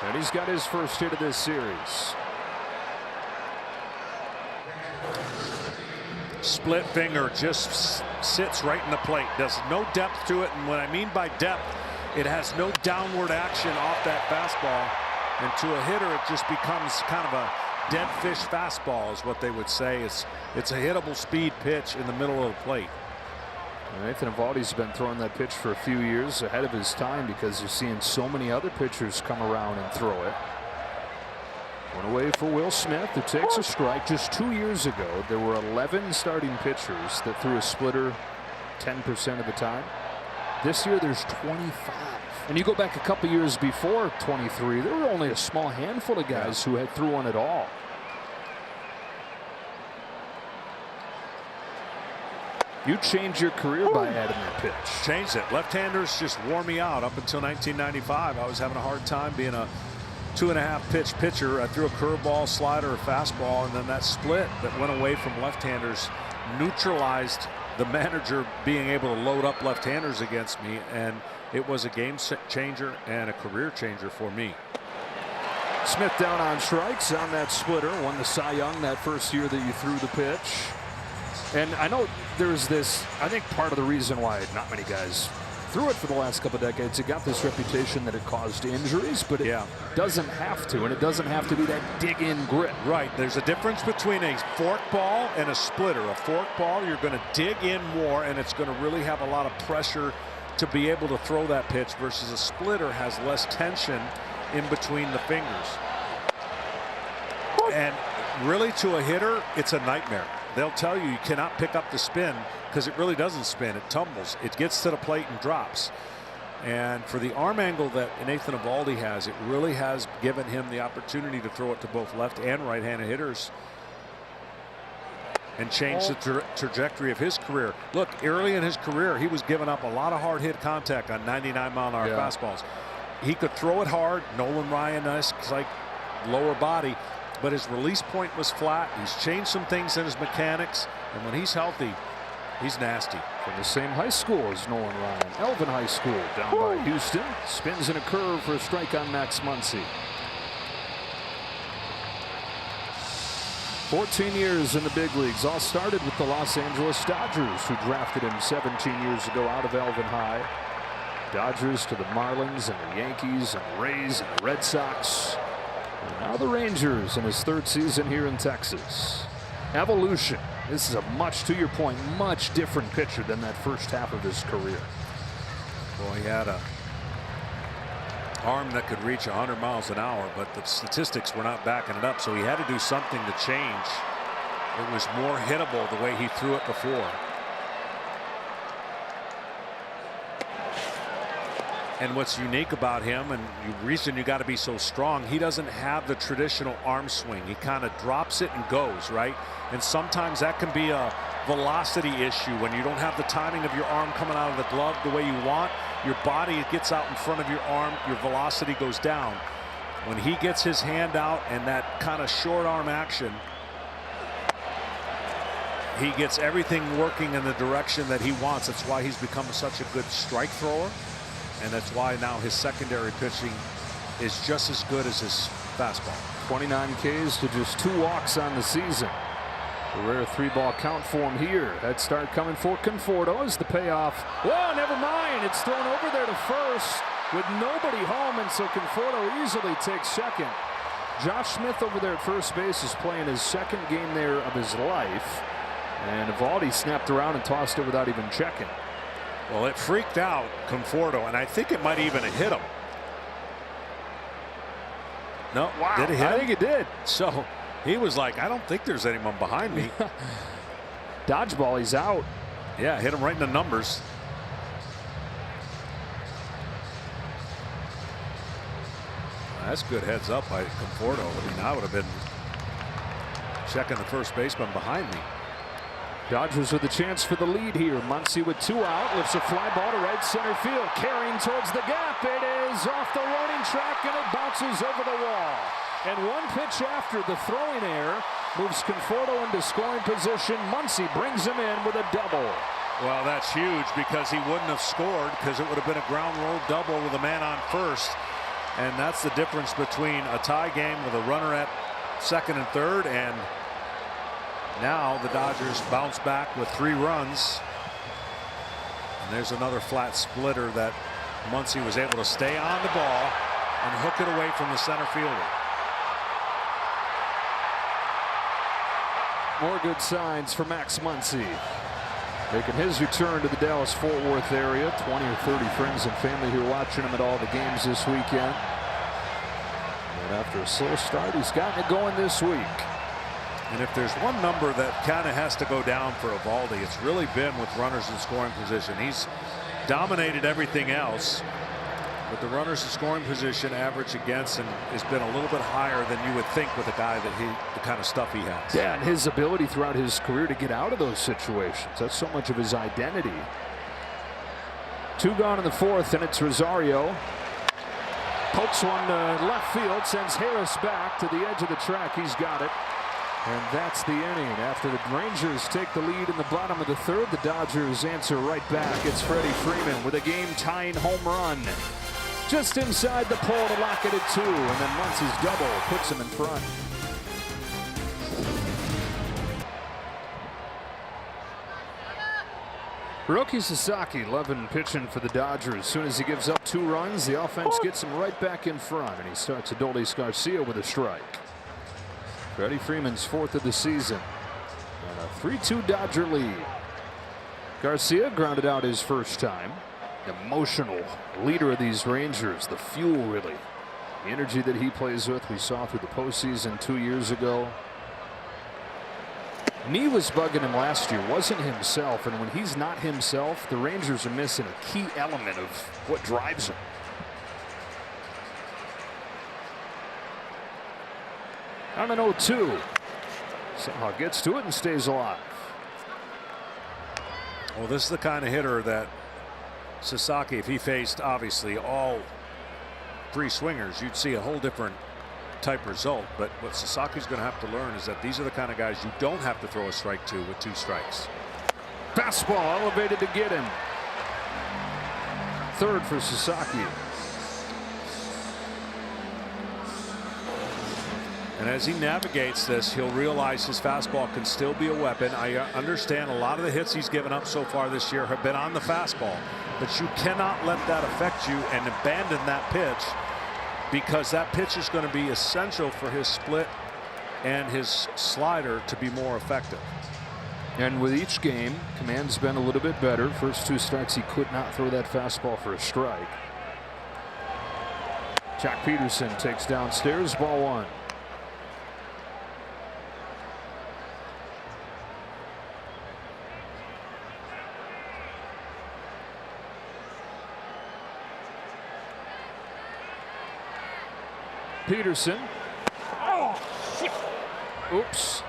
and he's got his first hit of this series. Split finger just sits right in the plate. There's no depth to it, and what I mean by depth, it has no downward action off that fastball. And to a hitter, it just becomes kind of a dead fish fastball, is what they would say. It's a hittable speed pitch in the middle of the plate. Nathan Eovaldi's been throwing that pitch for a few years ahead of his time because you're seeing so many other pitchers come around and throw it. One away for Will Smith, who takes a strike. Just 2 years ago, there were 11 starting pitchers that threw a splitter 10% of the time. This year, there's 25. And you go back a couple years before 23, there were only a small handful of guys who had threw one at all. You changed your career by adding that pitch. Changed it. Left-handers just wore me out up until 1995. I was having a hard time being a 2.5 pitch pitcher. I threw a curveball, slider, a fastball, and then that split that went away from left-handers neutralized the manager being able to load up left-handers against me, and it was a game changer and a career changer for me. Smith down on strikes on that splitter. Won the Cy Young that first year that you threw the pitch. And I know there's this, I think part of the reason why not many guys through it for the last couple of decades. It got this reputation that it caused injuries, but it doesn't have to, and it doesn't have to be that dig-in grit. Right. There's a difference between a fork ball and a splitter. A fork ball, you're going to dig in more, and it's going to really have a lot of pressure to be able to throw that pitch, versus a splitter has less tension in between the fingers. And really, to a hitter, it's a nightmare. They'll tell you cannot pick up the spin, because it really doesn't spin. It tumbles. It gets to the plate and drops. And for the arm angle that Nathan Eovaldi has, it really has given him the opportunity to throw it to both left and right-handed hitters and change the trajectory of his career. Look, early in his career, he was giving up a lot of hard hit contact on 99-mile-an-hour fastballs. He could throw it hard, Nolan Ryan-esque, like lower body, but his release point was flat. He's changed some things in his mechanics, and when he's healthy, he's nasty. From the same high school as Nolan Ryan, Elvin High School, down by Houston. Spins in a curve for a strike on Max Muncy. 14 years in the big leagues. All started with the Los Angeles Dodgers, who drafted him 17 years ago out of Elvin High. Dodgers to the Marlins and the Yankees and the Rays and the Red Sox. And now the Rangers in his third season here in Texas. Evolution. This is a much, to your point, much different pitcher than that first half of his career. Well, he had a arm that could reach 100 miles an hour, but the statistics were not backing it up, so he had to do something to change. It was more hittable the way he threw it before. And what's unique about him, and the reason you got to be so strong, he doesn't have the traditional arm swing. He kind of drops it and goes, right? And sometimes that can be a velocity issue when you don't have the timing of your arm coming out of the glove the way you want. Your body gets out in front of your arm, your velocity goes down. When he gets his hand out and that kind of short arm action, he gets everything working in the direction that he wants. That's why he's become such a good strike thrower. And that's why now his secondary pitching is just as good as his fastball. 29 Ks to just 2 walks on the season. A rare 3-ball count for him here. Head start coming for Conforto as the payoff. Whoa, never mind. It's thrown over there to first with nobody home, and so Conforto easily takes second. Josh Smith over there at first base is playing his second game there of his life. And Eovaldi snapped around and tossed it without even checking. Well, it freaked out Conforto, and I think it might even have hit him. No, wow, did it hit him? I think it did. So he was like, I don't think there's anyone behind me. Dodgeball, he's out. Yeah, hit him right in the numbers. That's good heads up by Conforto. I mean, I would have been checking the first baseman behind me. Dodgers with a chance for the lead here. Muncy with 2 out, lifts a fly ball to right center field, carrying towards the gap. It is off the loading track, and it bounces over the wall. And one pitch after the throwing error moves Conforto into scoring position. Muncy brings him in with a double. Well, that's huge, because he wouldn't have scored, because it would have been a ground roll double with a man on first. And that's the difference between a tie game with a runner at second and third, and now the Dodgers bounce back with 3 runs. And there's another flat splitter that Muncy was able to stay on the ball and hook it away from the center fielder. More good signs for Max Muncy. Making his return to the Dallas-Fort Worth area. 20 or 30 friends and family who are watching him at all the games this weekend. And after a slow start, he's gotten it going this week. And if there's one number that kind of has to go down for Eovaldi, it's really been with runners in scoring position. He's dominated everything else, but the runners in scoring position average against him has been a little bit higher than you would think with a guy that the kind of stuff he has. Yeah, and his ability throughout his career to get out of those situations. That's so much of his identity. 2 gone in the 4th, and it's Rosario. Pokes one left field, sends Harris back to the edge of the track. He's got it. And that's the inning. After the Rangers take the lead in the bottom of the 3rd, the Dodgers answer right back. It's Freddie Freeman with a game-tying home run. Just inside the pole to lock it at 2, and then Muncy's double puts him in front. Hiroki Sasaki, 11 pitching for the Dodgers. As soon as he gives up 2 runs, the offense gets him right back in front, and he starts Adolis Garcia with a strike. Freddie Freeman's 4th of the season, and a 3-2 Dodger lead. Garcia grounded out his first time. Emotional leader of these Rangers, the fuel really. The energy that he plays with, we saw through the postseason 2 years ago. Knee was bugging him last year, wasn't himself, and when he's not himself, the Rangers are missing a key element of what drives him. On an 0-2. Somehow gets to it and stays alive. Well, this is the kind of hitter that Sasaki, if he faced obviously all 3 swingers, you'd see a whole different type result. But what Sasaki's going to have to learn is that these are the kind of guys you don't have to throw a strike to with 2 strikes. Fastball elevated to get him. 3rd for Sasaki. And as he navigates this, he'll realize his fastball can still be a weapon. I understand a lot of the hits he's given up so far this year have been on the fastball, but you cannot let that affect you and abandon that pitch, because that pitch is going to be essential for his split and his slider to be more effective. And with each game, command's been a little bit better. First 2 strikes, he could not throw that fastball for a strike. Jack Peterson takes downstairs, ball 1. Peterson. Oops.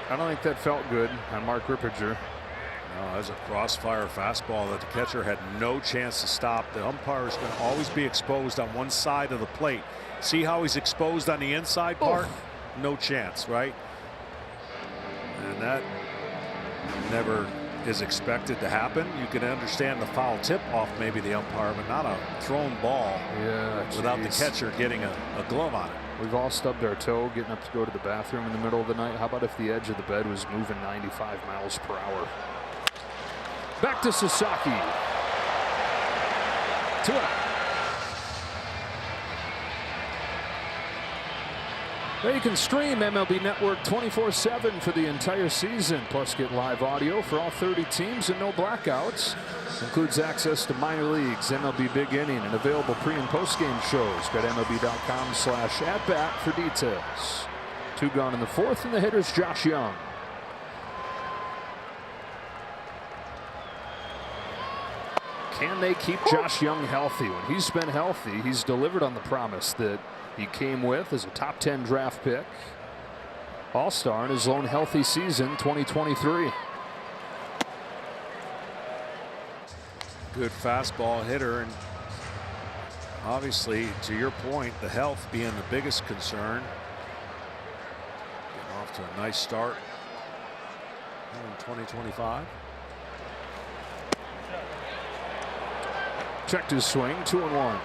I don't think that felt good on Mark Rippinger. No, that's a crossfire fastball that the catcher had no chance to stop. The umpire is going to always be exposed on one side of the plate. See how he's exposed on the inside part? No chance, right? And that never is expected to happen. You can understand the foul tip off maybe the umpire, but not a thrown ball without the catcher getting a glove on it. We've all stubbed our toe getting up to go to the bathroom in the middle of the night. How about if the edge of the bed was moving 95 miles per hour? Back to Sasaki. 2 out. Now you can stream MLB Network 24/7 for the entire season, plus get live audio for all 30 teams and no blackouts. Includes access to minor leagues, MLB Big Inning, and available pre- and post-game shows. Go to MLB.com/@bat for details. 2 gone in the 4th, and the hitter's Josh Young. Can they keep Josh Young healthy? When he's been healthy, he's delivered on the promise that he came with as a top 10 draft pick. All-star in his own healthy season, 2023. Good fastball hitter, and obviously, to your point, the health being the biggest concern. Getting off to a nice start in 2025. Checked his swing, 2-1.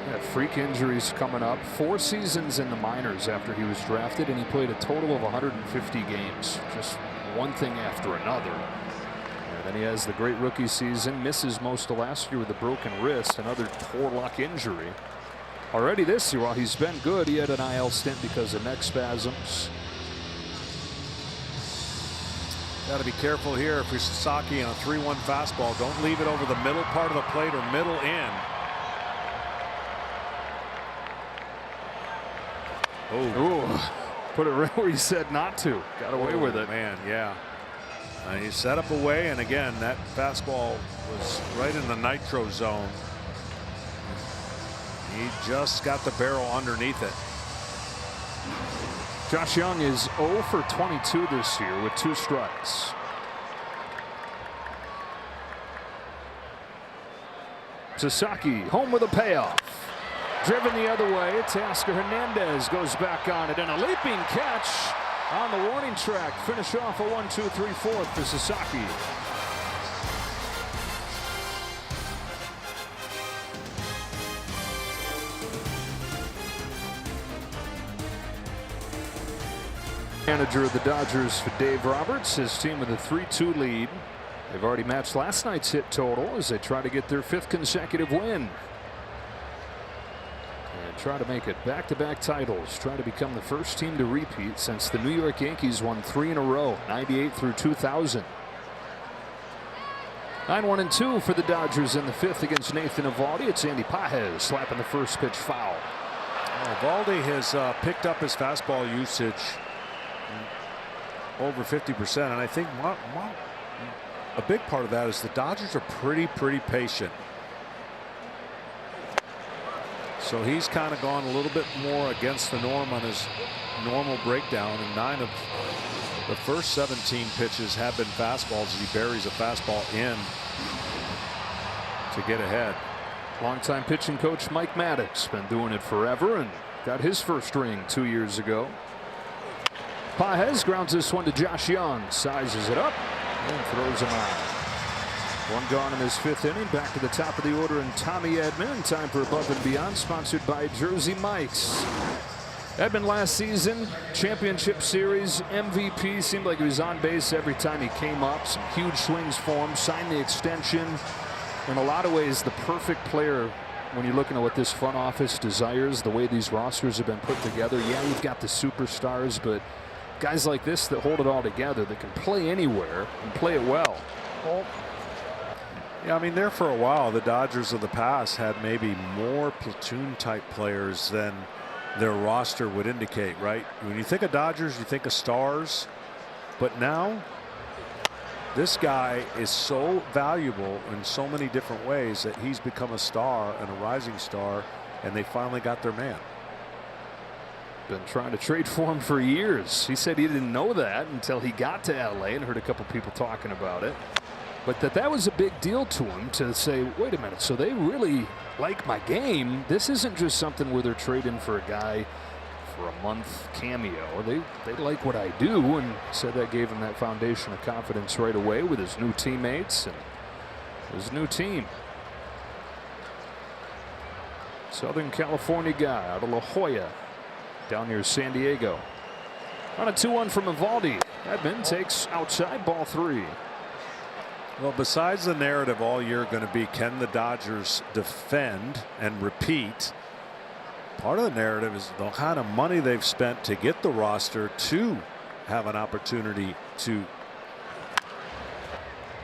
He had freak injuries coming up. 4 seasons in the minors after he was drafted, and he played a total of 150 games. Just one thing after another. And then he has the great rookie season, misses most of last year with a broken wrist, another poor luck injury. Already this year, while he's been good, he had an IL stint because of neck spasms. Got to be careful here if you're Sasaki on a 3-1 fastball. Don't leave it over the middle part of the plate or middle in. Oh, put it right where he said not to. Got away with it. Man, yeah. He set up away, and again, that fastball was right in the nitro zone. He just got the barrel underneath it. Josh Young is 0 for 22 this year with 2 strikes. Sasaki home with a payoff. Driven the other way. Teoscar Hernandez goes back on it, and a leaping catch on the warning track. Finish off a 1-2-3-4 for Sasaki. Manager of the Dodgers for Dave Roberts, his team with a 3-2 lead They've already matched last night's hit total as they try to get their 5th consecutive win. And try to make it back-to-back titles. Try to become the first team to repeat since the New York Yankees won 3 in a row, 98 through 2000. 9-1-2 for the Dodgers in the 5th against Nathan Eovaldi. It's Andy Pages slapping the first pitch foul. Eovaldi has picked up his fastball usage over 50%, and I think a big part of that is the Dodgers are pretty patient. So he's kind of gone a little bit more against the norm on his normal breakdown, and 9 of the first 17 pitches have been fastballs as he buries a fastball in to get ahead. Longtime pitching coach Mike Maddox been doing it forever and got his first ring 2 years ago. Pages grounds this one to Josh Young, sizes it up and throws him out. 1 gone in his 5th inning. Back to the top of the order and Tommy Edman. Time for Above and Beyond, sponsored by Jersey Mike's. Edman last season, championship series MVP, seemed like he was on base every time he came up. Some huge swings for him, signed the extension. In a lot of ways, the perfect player when you're looking at what this front office desires, the way these rosters have been put together. Yeah, you've got the superstars, but guys like this that hold it all together, that can play anywhere and play it well. Yeah, I mean, there for a while, the Dodgers of the past had maybe more platoon type players than their roster would indicate, right? When you think of Dodgers, you think of stars, but now this guy is so valuable in so many different ways that he's become a star and a rising star, and they finally got their man. Been trying to trade for him for years. He said he didn't know that until he got to LA and heard a couple people talking about it. But that was a big deal to him to say, wait a minute, so they really like my game. This isn't just something where they're trading for a guy for a month cameo. They like what I do, and said that gave him that foundation of confidence right away with his new teammates and his new team. Southern California guy out of La Jolla, down near San Diego. On a 2-1 from Eovaldi. Edman takes outside, ball 3. Well, besides the narrative all year going to be, can the Dodgers defend and repeat? Part of the narrative is the kind of money they've spent to get the roster to have an opportunity to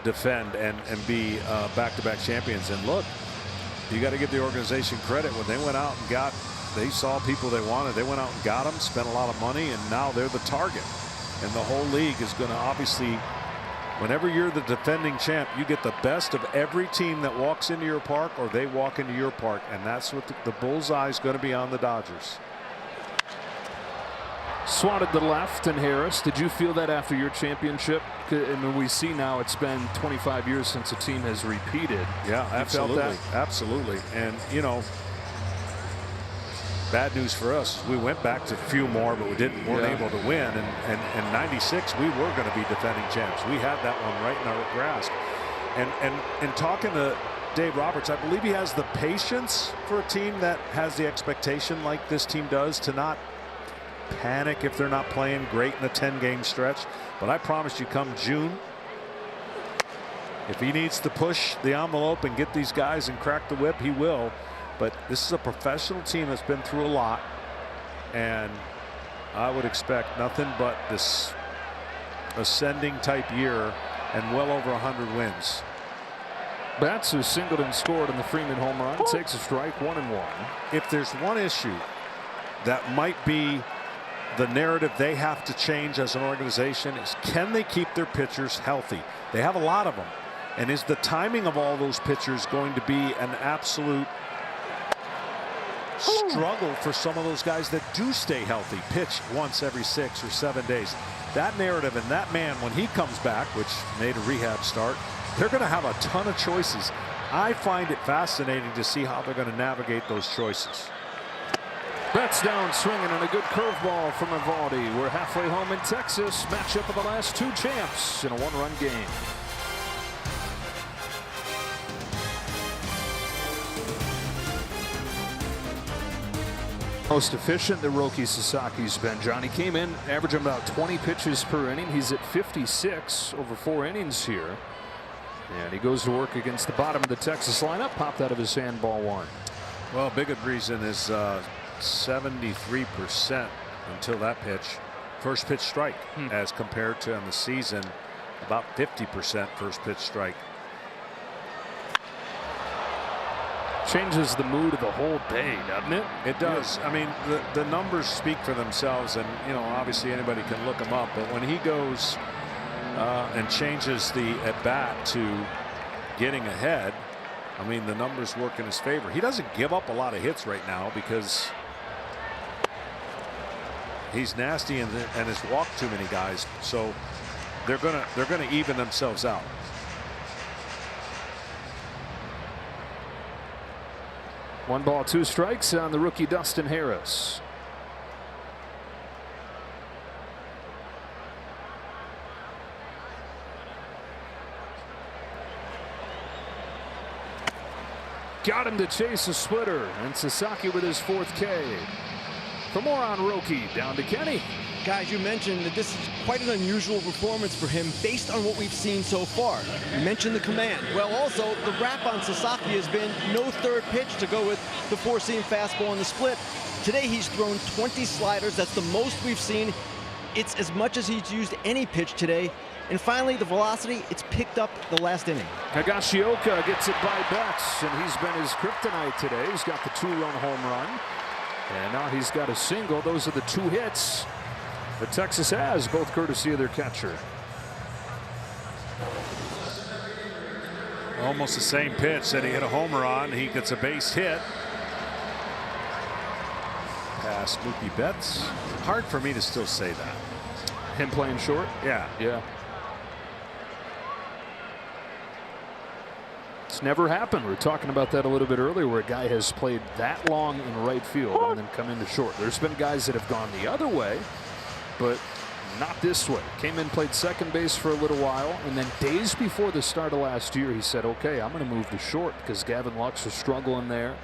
defend and be back-to-back champions. And look, you got to give the organization credit. When they went out and they saw people they wanted, they went out and got them, spent a lot of money, and now they're the target. And the whole league is going to obviously, whenever you're the defending champ, you get the best of every team that walks into your park or they walk into your park, and that's what the bullseye is going to be on the Dodgers. Swatted to the left, and Harris, did you feel that after your championship? I mean, we see now it's been 25 years since a team has repeated. Yeah, absolutely. Felt that? Absolutely. And, you know, bad news for us. We went back to a few more, but we weren't able to win. And in '96, we were going to be defending champs. We had that one right in our grasp. And talking to Dave Roberts, I believe he has the patience for a team that has the expectation like this team does to not panic if they're not playing great in a 10-game stretch. But I promise you, come June, if he needs to push the envelope and get these guys and crack the whip, he will. But this is a professional team that's been through a lot, and I would expect nothing but this ascending type year and well over 100 wins. Betts, who singled and scored in the Freeman home run, takes a strike, 1-1. If there's one issue that might be the narrative they have to change as an organization, is can they keep their pitchers healthy? They have a lot of them. And is the timing of all those pitchers going to be an absolute struggle for some of those guys that do stay healthy, pitch once every 6 or 7 days? That narrative and that man, when he comes back, which made a rehab start, they're going to have a ton of choices. I find it fascinating to see how they're going to navigate those choices. Betts down swinging on a good curveball from Eovaldi. We're halfway home in Texas. Matchup of the last 2 champs in a 1-run game. Most efficient that Roki Sasaki's been. Johnny came in averaging about 20 pitches per inning. He's at 56 over 4 innings here. And he goes to work against the bottom of the Texas lineup. Popped out of his hand, ball one. Well, a big reason is 73% until that pitch. First pitch strike, as compared to in the season about 50% first pitch strike. Changes the mood of the whole day, doesn't it? It does. I mean, the numbers speak for themselves, and you know, obviously anybody can look them up. But when he goes and changes the at bat to getting ahead, I mean, the numbers work in his favor. He doesn't give up a lot of hits right now because he's nasty and has walked too many guys. So they're gonna even themselves out. One ball, two strikes on the rookie Dustin Harris. Got him to chase a splitter, and Sasaki with his 4th K. For more on Roki, down to Kenny. Guys, you mentioned that this is quite an unusual performance for him based on what we've seen so far. You mentioned the command. Well, also, the rap on Sasaki has been no third pitch to go with the 4-seam fastball in the split. Today, he's thrown 20 sliders. That's the most we've seen. It's as much as he's used any pitch today. And finally, the velocity, it's picked up the last inning. Higashioka gets it by Betts, and he's been his kryptonite today. He's got the 2-run home run, and now he's got a single. Those are the 2 hits that Texas has, both courtesy of their catcher. Almost the same pitch that he hit a homer on. He gets a base hit. Past Mookie Betts. Hard for me to still say that. Him playing short? Yeah. Yeah. It's never happened. We were talking about that a little bit earlier, where a guy has played that long in right field and then come into short. There's been guys that have gone the other way, but not this way. Came in, played second base for a little while, and then days before the start of last year, he said, okay, I'm going to move to short because Gavin Lux was struggling there.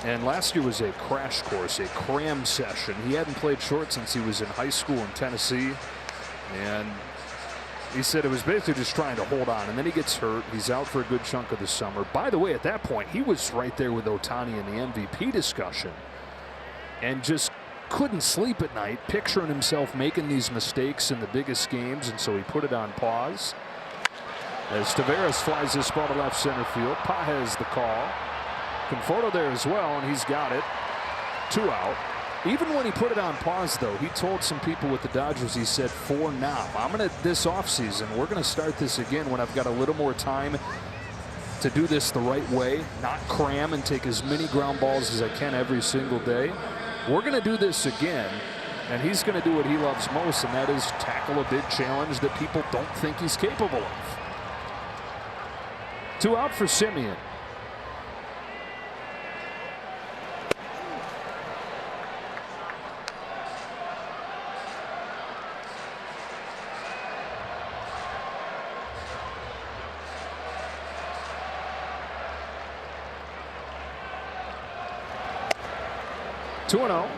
And last year was a crash course, a cram session. He hadn't played short since he was in high school in Tennessee, and he said it was basically just trying to hold on, and then he gets hurt. He's out for a good chunk of the summer. By the way, at that point, he was right there with Ohtani in the MVP discussion and just couldn't sleep at night, picturing himself making these mistakes in the biggest games, and so he put it on pause. As Taveras flies this ball to left center field, Pa has the call. Conforto there as well, and he's got it. 2 out. Even when he put it on pause, though, he told some people with the Dodgers, he said, for now, this offseason, we're going to start this again when I've got a little more time to do this the right way, not cram and take as many ground balls as I can every single day. We're going to do this again, and he's going to do what he loves most, and that is tackle a big challenge that people don't think he's capable of. 2 out for Simeon. Two 2-0.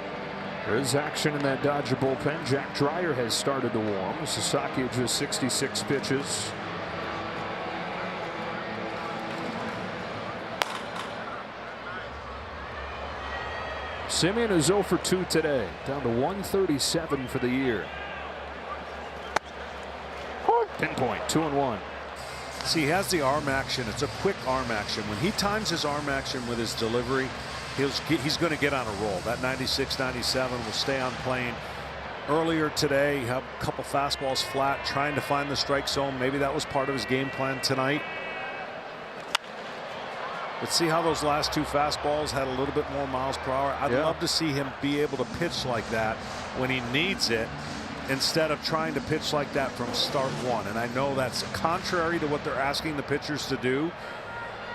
There's action in that Dodger bullpen. Jack Dreyer has started to warm. Sasaki just 66 pitches. Simeon is 0 for 2 today, down to 137 for the year. Pinpoint, 2-1. See, he has the arm action. It's a quick arm action. When he times his arm action with his delivery, he's going to get on a roll. That 96, 97 will stay on plane. Earlier today, he had a couple fastballs flat, trying to find the strike zone. Maybe that was part of his game plan tonight. But see how those last 2 fastballs had a little bit more miles per hour. I'd love to see him be able to pitch like that when he needs it, instead of trying to pitch like that from start 1. And I know that's contrary to what they're asking the pitchers to do,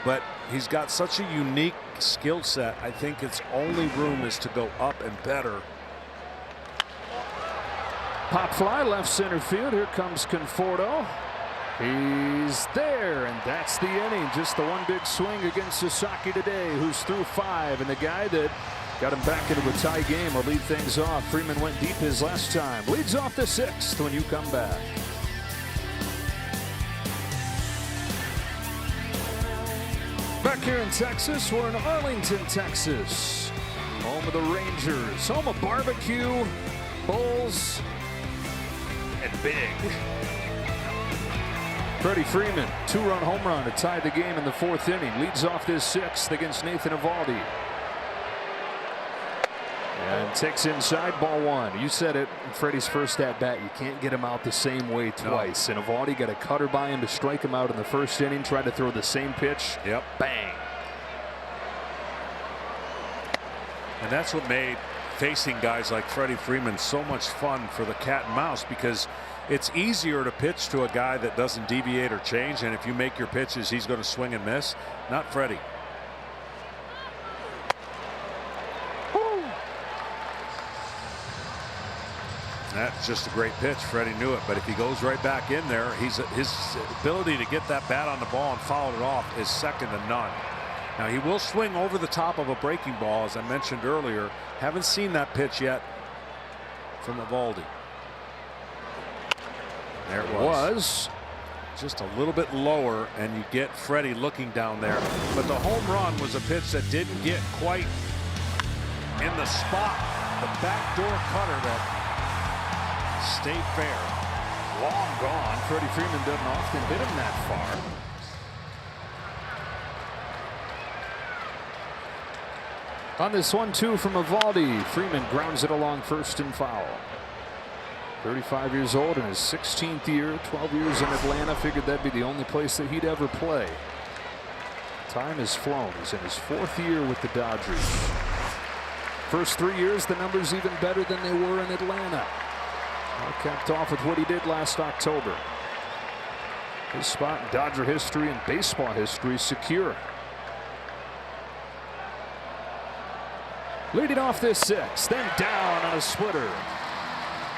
but he's got such a unique skill set. I think its only room is to go up and better. Pop fly left center field. Here comes Conforto. He's there, and that's the inning. Just the one big swing against Sasaki today, who's through 5, and the guy that got him back into a tie game will lead things off. Freeman went deep his last time. Leads off the 6th when you come back. Back here in Texas, we're in Arlington, Texas. Home of the Rangers, home of barbecue, Bulls, and big. Freddie Freeman, 2-run home run to tie the game in the 4th inning. Leads off this 6th against Nathan Eovaldi. And takes inside, ball 1. You said it, Freddie's first at bat, you can't get him out the same way twice. No. And Eovaldi got a cutter by him to strike him out in the 1st inning, tried to throw the same pitch. Yep. Bang. And that's what made facing guys like Freddie Freeman so much fun for the cat and mouse, because it's easier to pitch to a guy that doesn't deviate or change, and if you make your pitches, he's going to swing and miss. Not Freddie. That's just a great pitch. Freddie knew it, but if he goes right back in there, his ability to get that bat on the ball and foul it off is second to none. Now he will swing over the top of a breaking ball, as I mentioned earlier. Haven't seen that pitch yet from Eovaldi. There it was. Just a little bit lower, and you get Freddie looking down there. But the home run was a pitch that didn't get quite in the spot. The backdoor cutter that stayed fair. Long gone. Freddie Freeman doesn't often hit him that far. On this 1-2 from Eovaldi, Freeman grounds it along first and foul. 35 years old in his 16th year, 12 years in Atlanta. Figured that'd be the only place that he'd ever play. Time has flown. He's in his 4th year with the Dodgers. First 3 years, the numbers even better than they were in Atlanta. All capped off with what he did last October. His spot in Dodger history and baseball history secure. Leading off this 6th, then down on a splitter.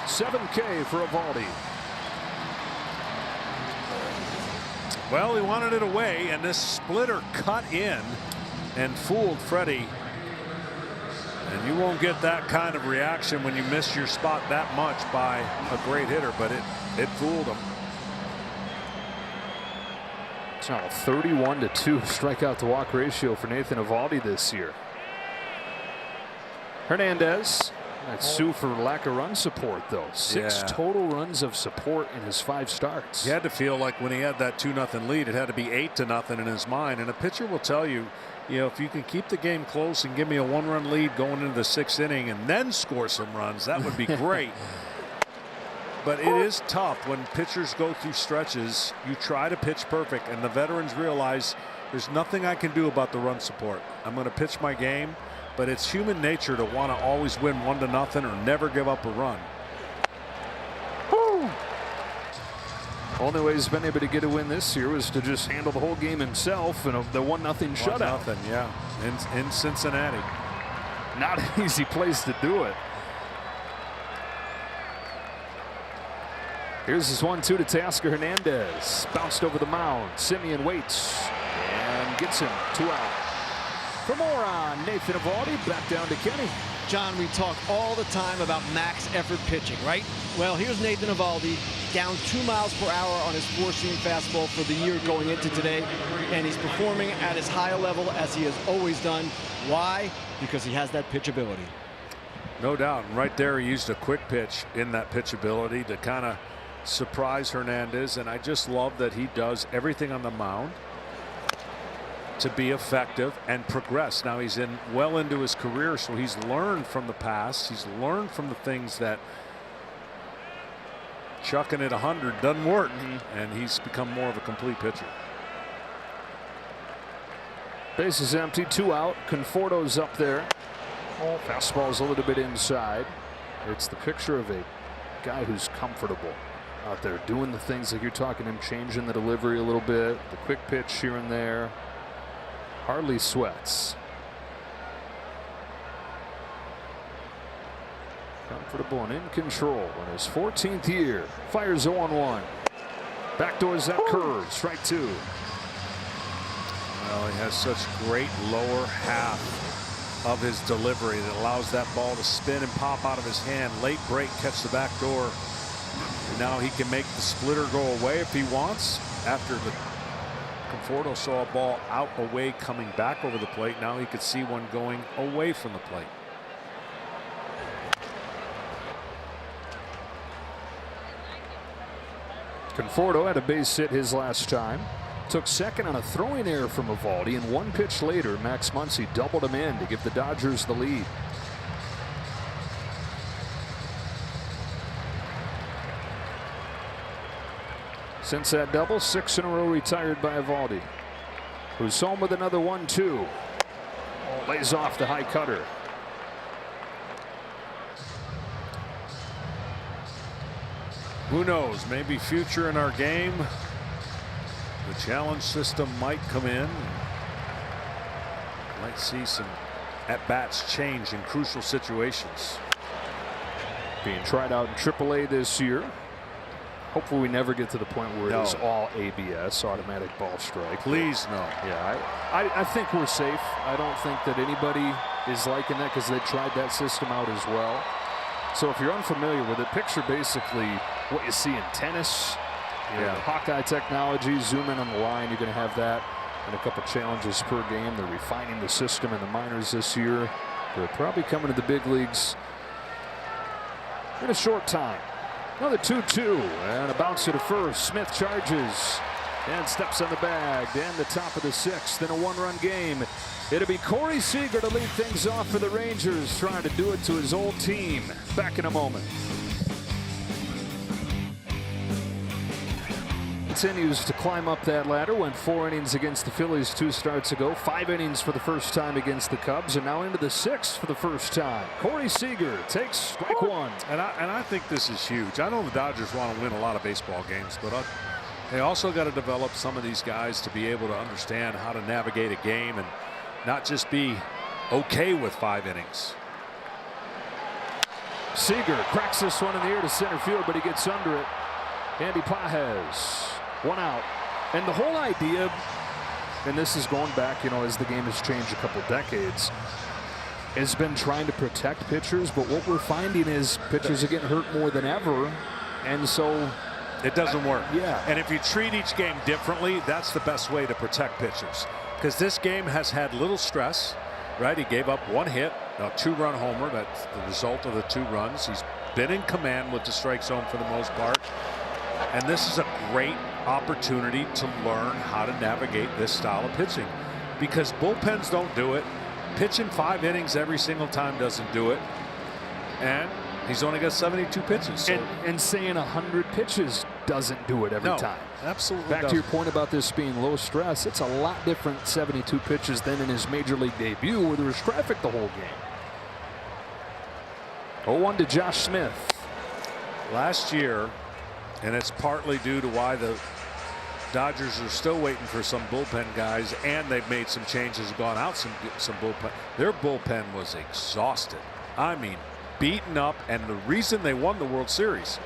7K for Eovaldi. Well, he wanted it away, and this splitter cut in and fooled Freddie. And you won't get that kind of reaction when you miss your spot that much by a great hitter, but it fooled him. It's now a 31-2 strikeout to walk ratio for Nathan Eovaldi this year. Hernandez. That's sue for lack of run support, though. 6 total runs of support in his 5 starts. He had to feel like when he had that 2-0 lead, it had to be 8-0 in his mind. And a pitcher will tell you, if you can keep the game close and give me a 1-run lead going into the 6th inning and then score some runs, that would be great. But it is tough when pitchers go through stretches. You try to pitch perfect, and the veterans realize there's nothing I can do about the run support. I'm going to pitch my game. But it's human nature to want to always win 1-0 or never give up a run. Only way he's been able to get a win this year was to just handle the whole game himself and the 1-0 shutout. 1-0, yeah, in Cincinnati. Not an easy place to do it. Here's his 1-2 to Teoscar Hernandez. Bounced over the mound. Simeon waits and gets him 2 out. For more on Nathan Eovaldi, back down to Kenny. John, we talk all the time about max effort pitching, right? Well, here's Nathan Eovaldi, down 2 miles per hour on his 4-seam fastball for the year going into today, and he's performing at as high a level as he has always done. Why? Because he has that pitchability. No doubt. And right there, he used a quick pitch in that pitchability to kind of surprise Hernandez, and I just love that he does everything on the mound to be effective and progress. Now he's well into his career, so he's learned from the past. He's learned from the things that chucking it 100 doesn't work, and he's become more of a complete pitcher. Base is empty, 2 out. Conforto's up there. Fastball's a little bit inside. It's the picture of a guy who's comfortable out there doing the things like you're talking him, changing the delivery a little bit, the quick pitch here and there. Hardly sweats. Comfortable and in control in his 14th year. Fires 0-1. Backdoors that curve. Strike 2. Well, he has such great lower half of his delivery that allows that ball to spin and pop out of his hand. Late break, catch the back door. And now he can make the splitter go away if he wants after the Conforto saw a ball out away coming back over the plate. Now he could see one going away from the plate. Conforto had a base hit his last time. Took second on a throwing error from Eovaldi, and 1 pitch later, Max Muncy doubled him in to give the Dodgers the lead. Since that double, 6 in a row retired by Eovaldi, who's home with another 1-2. Lays off the high cutter. Who knows? Maybe future in our game. The challenge system might come in. Might see some at-bats change in crucial situations. Being tried out in AAA this year. Hopefully we never get to the point where it is all ABS, automatic ball strike. Please no. Yeah, I think we're safe. I don't think that anybody is liking that because they tried that system out as well. So if you're unfamiliar with it, picture basically what you see in tennis. Yeah, Hawkeye technology, zoom in on the line. You're going to have that and a couple challenges per game. They're refining the system in the minors this year. They're probably coming to the big leagues in a short time. Another 2-2 and a bounce to the first. Smith charges and steps on the bag to end the top of the 6th in a 1-run game. It'll be Corey Seager to lead things off for the Rangers, trying to do it to his old team. Back in a moment. Continues to climb up that ladder. Went 4 innings against the Phillies 2 starts ago. 5 innings for the first time against the Cubs, and now into the 6th for the first time. Corey Seager takes strike 1. And I think this is huge. I know the Dodgers want to win a lot of baseball games, but they also got to develop some of these guys to be able to understand how to navigate a game and not just be okay with 5 innings. Seager cracks this one in the air to center field, but he gets under it. Andy Pages. 1 out. And the whole idea, and this is going back, you know, as the game has changed a couple decades, has been trying to protect pitchers. But what we're finding is pitchers are getting hurt more than ever. And so it doesn't work. Yeah. And if you treat each game differently, that's the best way to protect pitchers. Because this game has had little stress, right? He gave up 1 hit, a 2-run homer. That's the result of the 2 runs. He's been in command with the strike zone for the most part. And this is a great opportunity to learn how to navigate this style of pitching, because bullpens don't do it. Pitching 5 innings every single time doesn't do it. And he's only got 72 pitches. So and saying 100 pitches doesn't do it every time. Absolutely. Back to your point about this being low stress, it's a lot different 72 pitches than in his major league debut where there was traffic the whole game. 0-1 to Josh Smith. Last year, and it's partly due to why the Dodgers are still waiting for some bullpen guys, and they've made some changes, gone out some bullpen. Their bullpen was exhausted. I mean, beaten up, and the reason they won the World Series.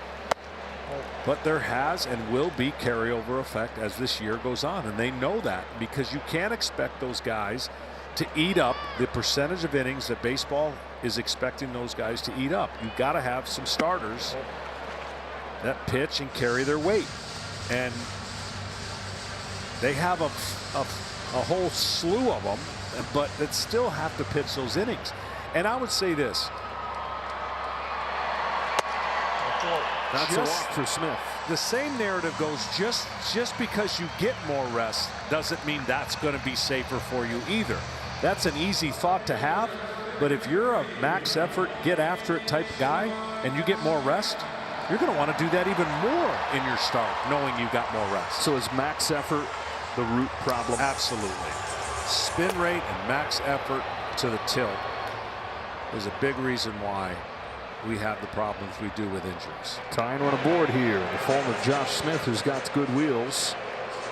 But there has and will be carryover effect as this year goes on, and they know that, because you can't expect those guys to eat up the percentage of innings that baseball is expecting those guys to eat up. You got to have some starters that pitch and carry their weight, and they have a whole slew of them, but that still have to pitch those innings. And I would say this: That's a walk for Smith. The same narrative goes, just because you get more rest doesn't mean that's going to be safer for you either. That's an easy thought to have, but if you're a max effort, get after it type guy, and you get more rest, you're going to want to do that even more in your start, knowing you got more rest. So is max effort the root problem? Absolutely. Spin rate and max effort to the tilt is a big reason why we have the problems we do with injuries. Tying one aboard here in the form of Josh Smith, who's got good wheels.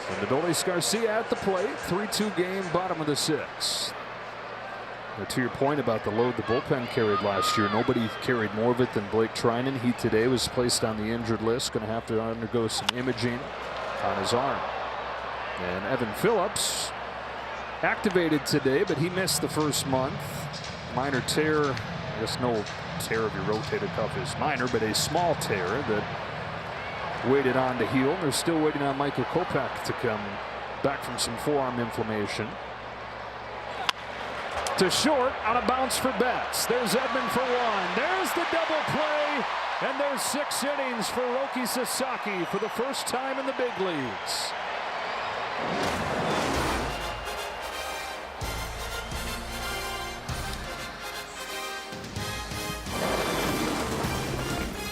And Adolis Garcia at the plate. 3-2 game, bottom of the 6th. To your point about the load the bullpen carried last year, nobody carried more of it than Blake Trinan. He today was placed on the injured list, going to have to undergo some imaging on his arm. And Evan Phillips activated today, but he missed the first month. Minor tear, I guess no tear of your rotator cuff is minor, but a small tear that waited on to heal. They're still waiting on Michael Kopech to come back from some forearm inflammation. To short on a bounce for Betts. There's Edman for one. There's the double play. And there's 6 innings for Roki Sasaki for the first time in the big leagues.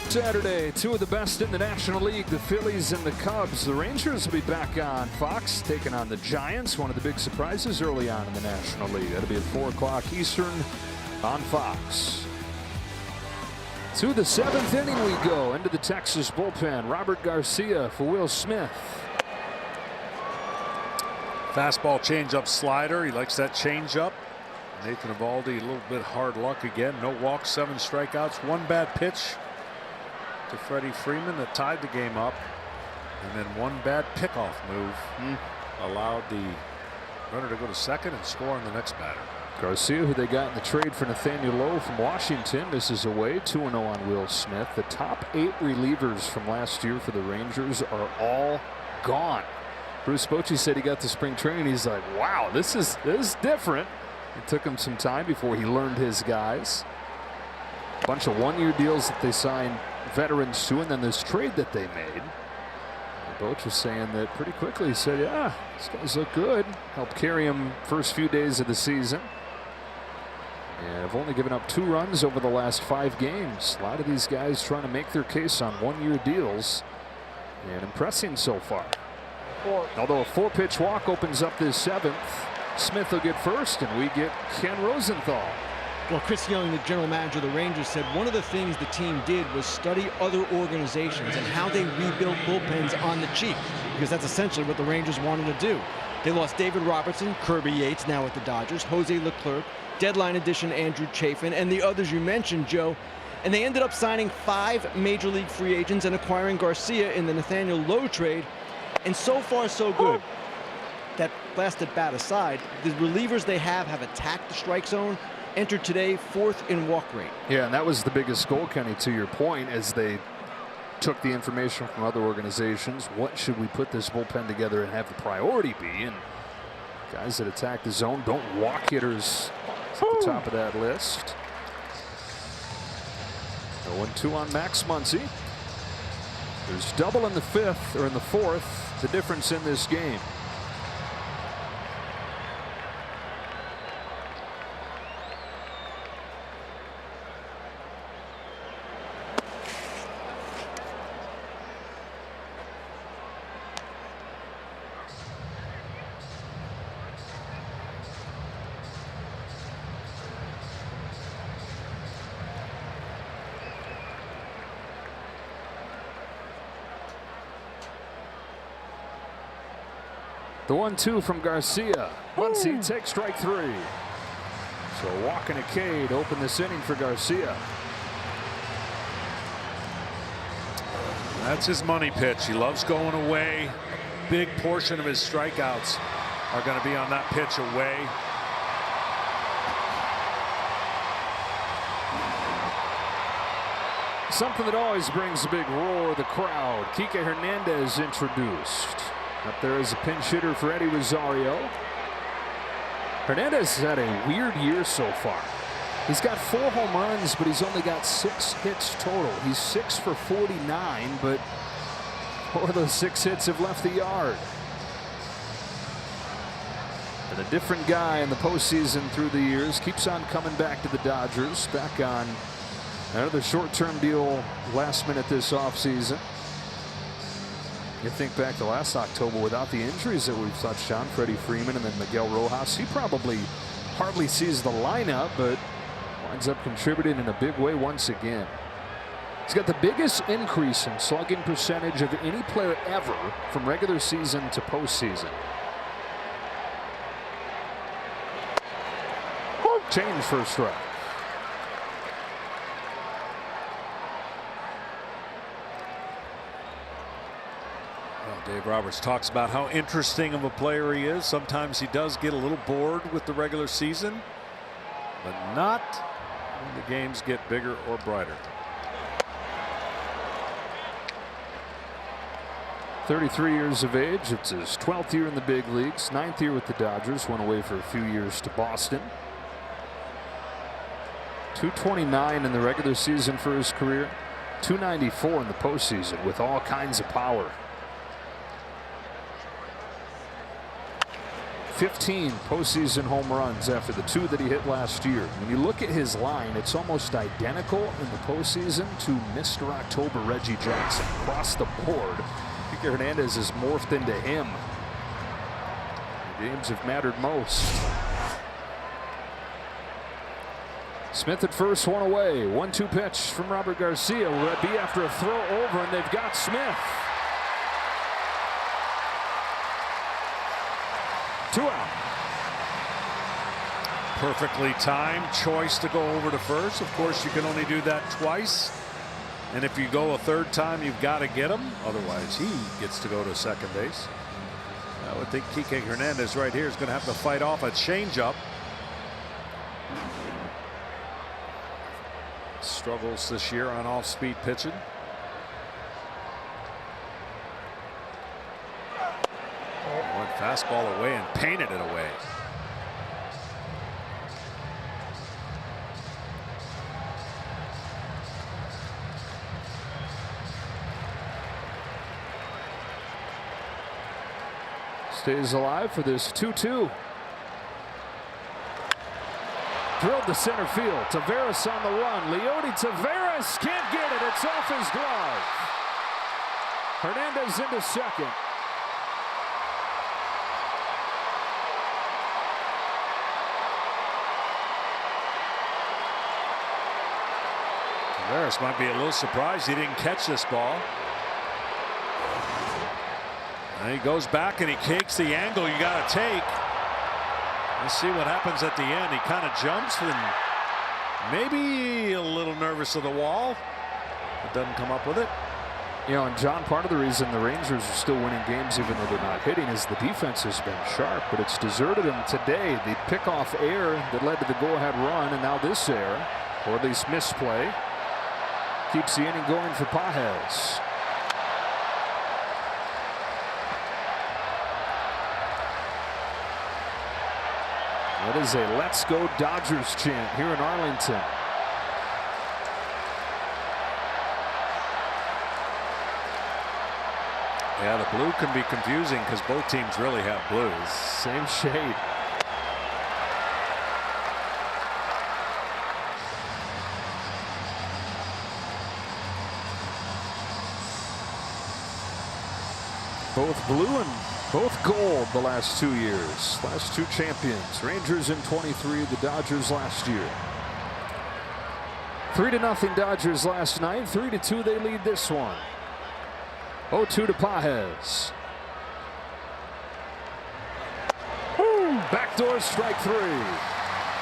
Saturday, 2 of the best in the National League, the Phillies and the Cubs. The Rangers will be back on Fox, taking on the Giants, one of the big surprises early on in the National League. That'll be at 4 o'clock Eastern on Fox. To the 7th inning we go, into the Texas bullpen. Robert Garcia for Will Smith. Fastball, changeup, slider. He likes that changeup. Nathan Eovaldi, a little bit hard luck again. No walks, 7 strikeouts, 1 bad pitch to Freddie Freeman that tied the game up, and then 1 bad pickoff move allowed the runner to go to second and score on the next batter. Garcia, who they got in the trade for Nathaniel Lowe from Washington, misses away. 2-0 on Will Smith. The top 8 relievers from last year for the Rangers are all gone. Bruce Bochy said he got to spring training. He's like, wow, this is different. It took him some time before he learned his guys. A bunch of 1-year deals that they signed veterans to, and then this trade that they made. Boch was saying that pretty quickly. He said, yeah, these guys look good. Helped carry him first few days of the season. And have only given up 2 runs over the last 5 games. A lot of these guys trying to make their case on 1-year deals and impressing so far. Although a 4-pitch walk opens up this 7th, Smith will get first, and we get Ken Rosenthal. Well, Chris Young, the general manager of the Rangers, said one of the things the team did was study other organizations and how they rebuild bullpens on the cheap, because that's essentially what the Rangers wanted to do. They lost David Robertson, Kirby Yates now at the Dodgers, Jose Leclerc, deadline addition Andrew Chafin, and the others you mentioned, Joe. And they ended up signing 5 major league free agents and acquiring Garcia in the Nathaniel Lowe trade. And so far, so good. That last at bat aside, the relievers they have attacked the strike zone. Entered today 4th in walk rate. Yeah, and that was the biggest goal, Kenny, to your point, as they took the information from other organizations. What should we put this bullpen together and have the priority be? And guys that attack the zone, don't walk hitters at the top of that list. 0-2 on Max Muncy. There's double in the 5th, or in the 4th, the difference in this game. The 1-2 from Garcia. Muncy takes strike 3. So a walk and a K to open this inning for Garcia. That's his money pitch. He loves going away. A big portion of his strikeouts are going to be on that pitch away. Something that always brings a big roar of the crowd. Kike Hernandez introduced. Up there is a pinch hitter for Eddie Rosario. Hernandez has had a weird year so far. He's got 4 home runs, but he's only got 6 hits total. He's 6 for 49, but 4 of those 6 hits have left the yard. And a different guy in the postseason through the years. Keeps on coming back to the Dodgers. Back on another short-term deal last minute this offseason. You think back to last October without the injuries that we've touched on, Freddie Freeman and then Miguel Rojas. He probably hardly sees the lineup, but winds up contributing in a big way once again. He's got the biggest increase in slugging percentage of any player ever from regular season to postseason. Change for a strike. Dave Roberts talks about how interesting of a player he is. Sometimes he does get a little bored with the regular season, but not when the games get bigger or brighter. 33 years of age. It's his 12th year in the big leagues, 9th year with the Dodgers. Went away for a few years to Boston. 229 in the regular season for his career, 294 in the postseason with all kinds of power. 15 postseason home runs after the 2 that he hit last year. When you look at his line, it's almost identical in the postseason to Mr. October Reggie Jackson. Across the board, Kike Hernandez has morphed into him. The games have mattered most. Smith at first, one away. 1-2 pitch from Robert Garcia. Will that be after a throw over, and they've got Smith. 2 out. Perfectly timed choice to go over to first. Of course, you can only do that twice. And if you go a third time, you've got to get him. Otherwise, he gets to go to second base. I would think Kike Hernandez right here is going to have to fight off a changeup. Struggles this year on off-speed pitching. Went fastball away and painted it away. Stays alive for this 2-2. Drilled to center field. Taveras on the run. Leody Taveras can't get it. It's off his glove. Hernandez into second. Taveras might be a little surprised he didn't catch this ball. And he goes back and he takes the angle you got to take. Let's see what happens at the end. He kind of jumps and maybe a little nervous of the wall, but doesn't come up with it. You know, and John, part of the reason the Rangers are still winning games even though they're not hitting is the defense has been sharp, but it's deserted them today. The pickoff error that led to the go-ahead run, and now this error, or at least misplay, keeps the inning going for Pages. That is a "Let's Go Dodgers" chant here in Arlington. Yeah, the blue can be confusing because both teams really have blues. Same shade. Both blue and both gold the last 2 years. Last 2 champions. Rangers in 23, the Dodgers last year. 3-0 Dodgers last night. 3-2 they lead this one. 0-2 to Pages. Backdoor strike 3.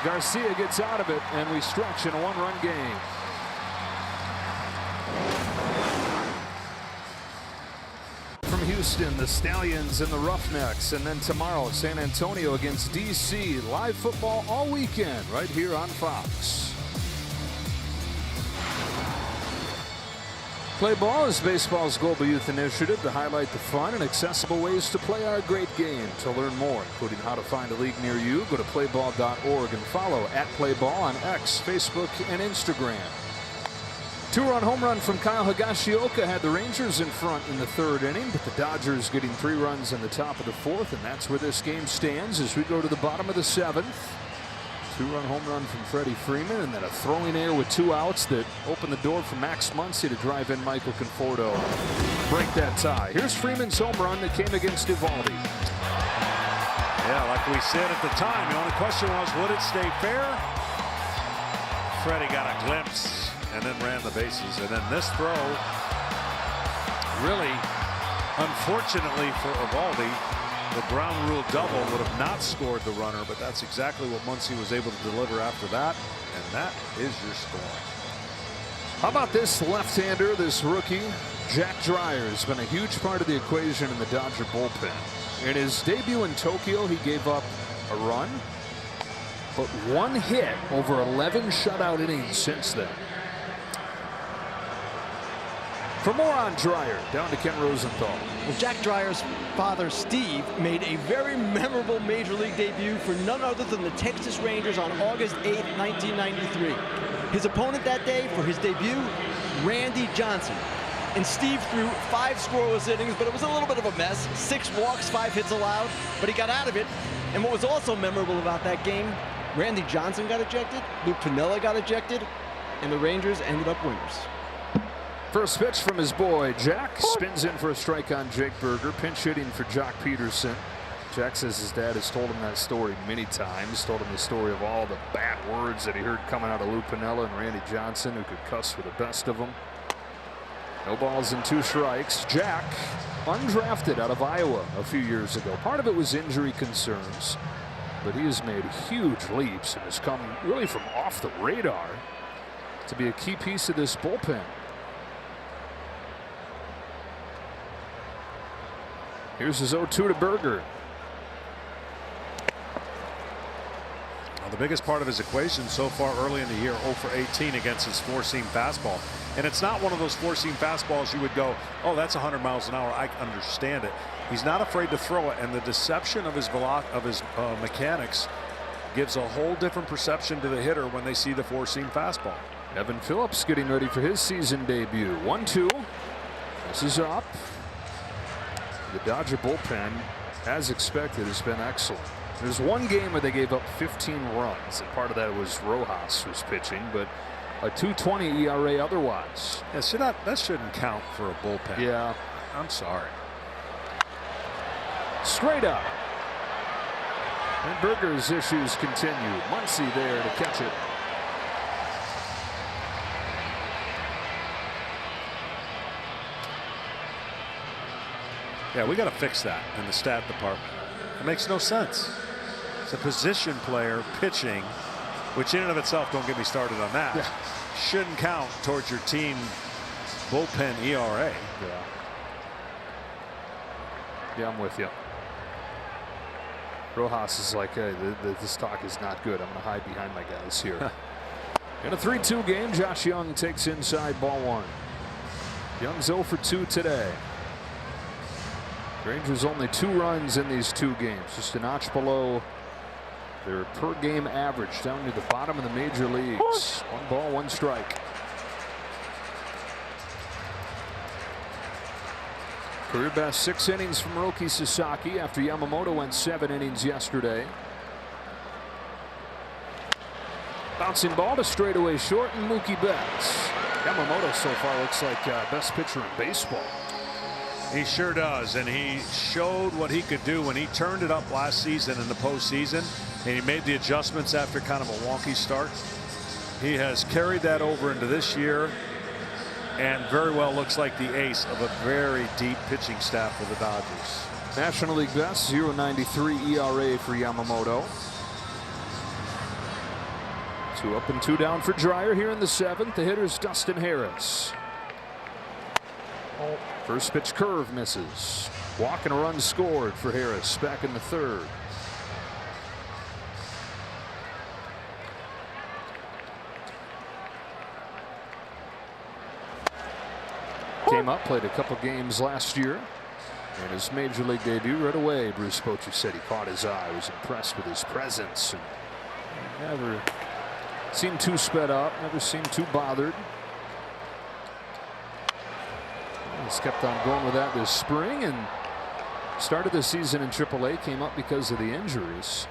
Garcia gets out of it, and we stretch in a 1-run game. From Houston, the Stallions and the Roughnecks, and then tomorrow San Antonio against DC. Live football all weekend right here on Fox. Play Ball is baseball's global youth initiative to highlight the fun and accessible ways to play our great game. To learn more, including how to find a league near you, go to playball.org and follow @playball on X, Facebook, and Instagram. 2-run home run from Kyle Higashioka had the Rangers in front in the 3rd inning, but the Dodgers getting 3 runs in the top of the 4th, and that's where this game stands as we go to the bottom of the 7th. 2-run home run from Freddie Freeman, and then a throwing error with 2 outs that opened the door for Max Muncy to drive in Michael Conforto. Break that tie. Here's Freeman's home run that came against Eovaldi. Yeah, like we said at the time, the only question was, would it stay fair? Freddie got a glimpse and then ran the bases. And then this throw, really, unfortunately for Eovaldi, the ground rule double would have not scored the runner, but that's exactly what Muncy was able to deliver after that, and that is your score. How about this left-hander, this rookie, Jack Dreyer, has been a huge part of the equation in the Dodger bullpen. In his debut in Tokyo, he gave up a run, but 1 hit over 11 shutout innings since then. For more on Dreyer, down to Ken Rosenthal. Well, Jack Dreyer's father, Steve, made a very memorable Major League debut for none other than the Texas Rangers on August 8, 1993. His opponent that day for his debut, Randy Johnson. And Steve threw 5 scoreless innings, but it was a little bit of a mess. 6 walks, 5 hits allowed, but he got out of it. And what was also memorable about that game, Randy Johnson got ejected, Lou Piniella got ejected, and the Rangers ended up winners. First pitch from his boy, Jack. Spins in for a strike on Jake Berger. Pinch hitting for Jock Peterson. Jack says his dad has told him that story many times. Told him the story of all the bad words that he heard coming out of Lou Piniella and Randy Johnson, who could cuss for the best of them. No balls and 2 strikes. Jack, undrafted out of Iowa a few years ago. Part of it was injury concerns, but he has made huge leaps and has come really from off the radar to be a key piece of this bullpen. Here's his 0-2 to Berger. Well, the biggest part of his equation so far early in the year, 0 for 18 against his 4-seam fastball. And it's not one of those 4-seam fastballs you would go, oh, that's 100 miles an hour. I understand it. He's not afraid to throw it, and the deception of his mechanics gives a whole different perception to the hitter when they see the 4-seam fastball. Evan Phillips getting ready for his season debut. 1-2. This is up. The Dodger bullpen, as expected, has been excellent. There's one game where they gave up 15 runs, and part of that was Rojas was pitching, but a 2.20 ERA otherwise. Yeah, so that shouldn't count for a bullpen. Yeah. I'm sorry. Straight up. And Berger's issues continue. Muncy there to catch it. Yeah, we got to fix that in the stat department. It makes no sense. It's a position player pitching, which in and of itself, don't get me started on that, shouldn't count towards your team bullpen ERA. Yeah, I'm with you. Rojas is like, hey, this talk is not good. I'm going to hide behind my guys here. In a 3-2 game, Josh Young takes inside ball 1. Young's 0 for 2 today. Rangers only 2 runs in these 2 games, just a notch below their per game average, down to the bottom of the major leagues. 1 ball, 1 strike. Career best 6 innings from Roki Sasaki after Yamamoto went 7 innings yesterday. Bouncing ball to straightaway short, and Mookie Betts. Yamamoto so far looks like best pitcher in baseball. He sure does, and he showed what he could do when he turned it up last season in the postseason, and he made the adjustments after kind of a wonky start. He has carried that over into this year, and very well looks like the ace of a very deep pitching staff for the Dodgers. National League best, 0.93 ERA for Yamamoto. 2 up and 2 down for Dreyer here in the 7th. The hitter's Dustin Harris. First pitch curve misses. Walk and a run scored for Harris back in the 3rd. Came up, played a couple games last year. And his major league debut right away, Bruce Bochy said he caught his eye, was impressed with his presence, and never seemed too sped up, never seemed too bothered. He's kept on going with that this spring, and started the season in AAA, came up because of the injuries.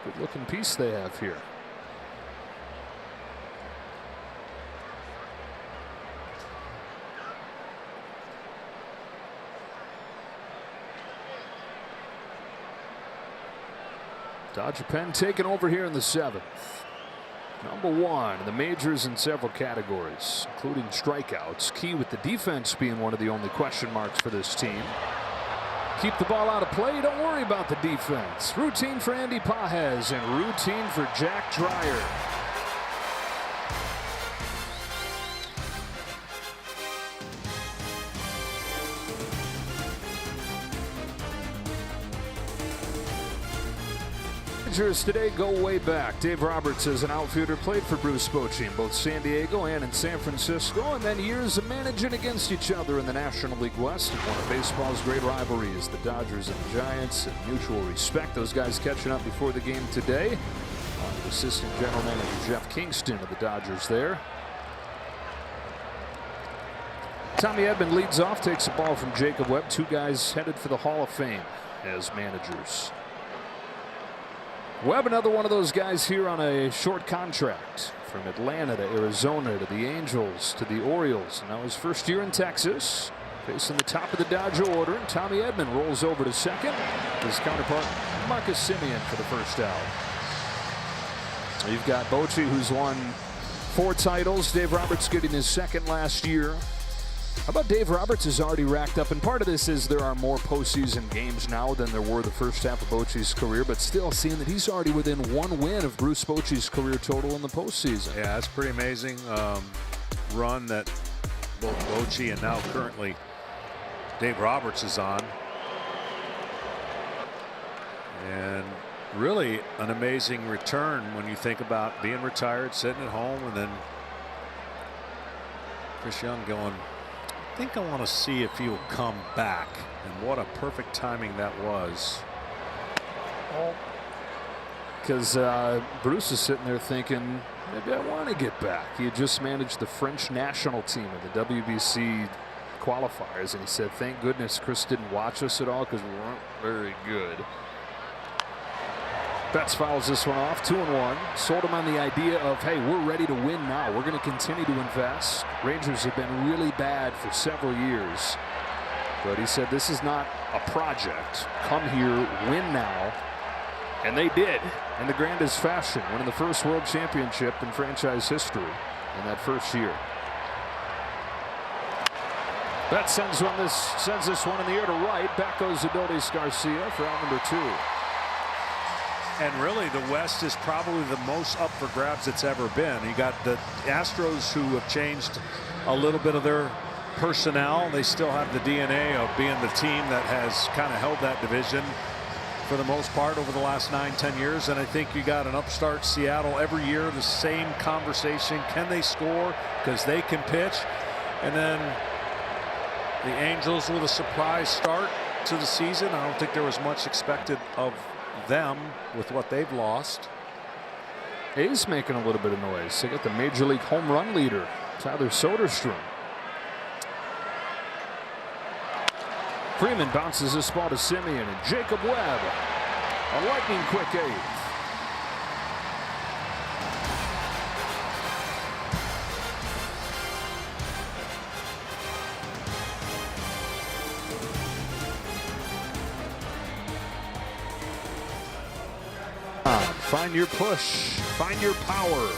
Good looking piece they have here. Dodger pen taken over here in the 7th. Number 1 in the majors in several categories, including strikeouts. Key with the defense being one of the only question marks for this team. Keep the ball out of play. Don't worry about the defense. Routine for Andy Pages and routine for Jack Dreyer. managers today go way back. Dave Roberts, as an outfielder, played for Bruce Bochy in both San Diego and in San Francisco, and then years of managing against each other in the National League West. And one of baseball's great rivalries, the Dodgers and the Giants, and mutual respect. Those guys catching up before the game today. Assistant General Manager Jeff Kingston of the Dodgers there. Tommy Edman leads off, takes the ball from Jacob Webb. Two guys headed for the Hall of Fame as managers. Webb, another one of those guys here on a short contract, from Atlanta to Arizona to the Angels to the Orioles. Now his first year in Texas, facing the top of the Dodger order, and Tommy Edman rolls over to second. His counterpart Marcus Semien for the first out. You've got Bochy, who's won 4 titles. Dave Roberts getting his second last year. How about Dave Roberts has already racked up, and part of this is there are more postseason games now than there were the first half of Bochy's career, but still seeing that he's already within 1 win of Bruce Bochy's career total in the postseason. Yeah, that's pretty amazing run that both Bochy and now currently Dave Roberts is on. And really an amazing return when you think about being retired, sitting at home, and then Chris Young going, I think I want to see if he'll come back. And what a perfect timing that was. Because Bruce is sitting there thinking, maybe I want to get back. He had just managed the French national team in the WBC qualifiers, and he said, thank goodness Chris didn't watch us at all because we weren't very good. Betts fouls this one off, 2-1. Sold him on the idea of, hey, we're ready to win now. We're going to continue to invest. Rangers have been really bad for several years. But he said, this is not a project. Come here, win now. And they did in the grandest fashion, winning the first world championship in franchise history in that first year. Betts sends this one in the air to right. Back goes Adolis Garcia for out number 2. And really, the West is probably the most up for grabs it's ever been. You got the Astros, who have changed a little bit of their personnel. They still have the DNA of being the team that has kind of held that division for the most part over the last 9-10 years. And I think you got an upstart Seattle every year, the same conversation. Can they score? Because they can pitch. And then the Angels with a surprise start to the season. I don't think there was much expected of them with what they've lost. A's making a little bit of noise. They got the major league home run leader, Tyler Soderstrom. Freeman bounces this ball to Semien, and Jacob Webb, a lightning quick 8th. Find your push, find your power.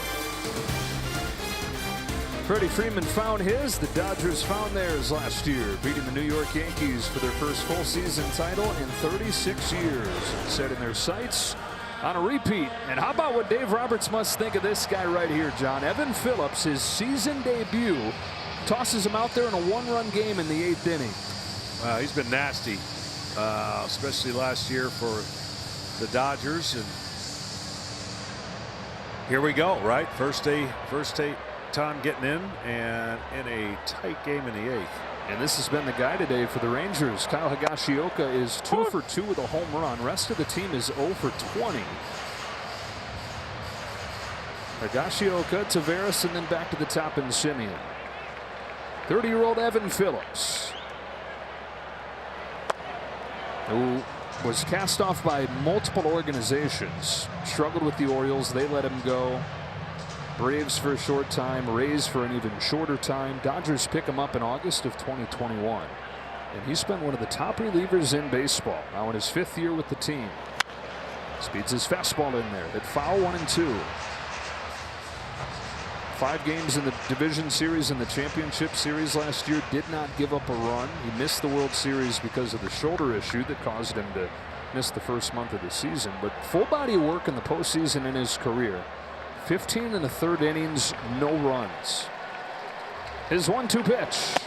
Freddie Freeman found his. The Dodgers found theirs last year, beating the New York Yankees for their first full season title in 36 years. Setting their sights on a repeat. And how about what Dave Roberts must think of this guy right here, John? Evan Phillips, his season debut, tosses him out there in a 1-run game in the 8th inning. He's been nasty, especially last year for the Dodgers. And here we go, right? First time getting in, and in a tight game in the 8th. And this has been the guy today for the Rangers. Kyle Higashioka is 2 for 2 with a home run. Rest of the team is 0 for 20. Higashioka, Taveras, and then back to the top in Semien. 30-year-old Evan Phillips, who was cast off by multiple organizations. Struggled with the Orioles. They let him go. Braves for a short time. Rays for an even shorter time. Dodgers pick him up in August of 2021. And he's been one of the top relievers in baseball. Now in his 5th year with the team. Speeds his fastball in there. Hit foul 1 and 2. 5 games in the division series and the championship series last year. Did not give up a run. He missed the World Series because of the shoulder issue that caused him to miss the first month of the season. But full body of work in the postseason in his career. 15 1/3 innings, no runs. His 1-2 pitch.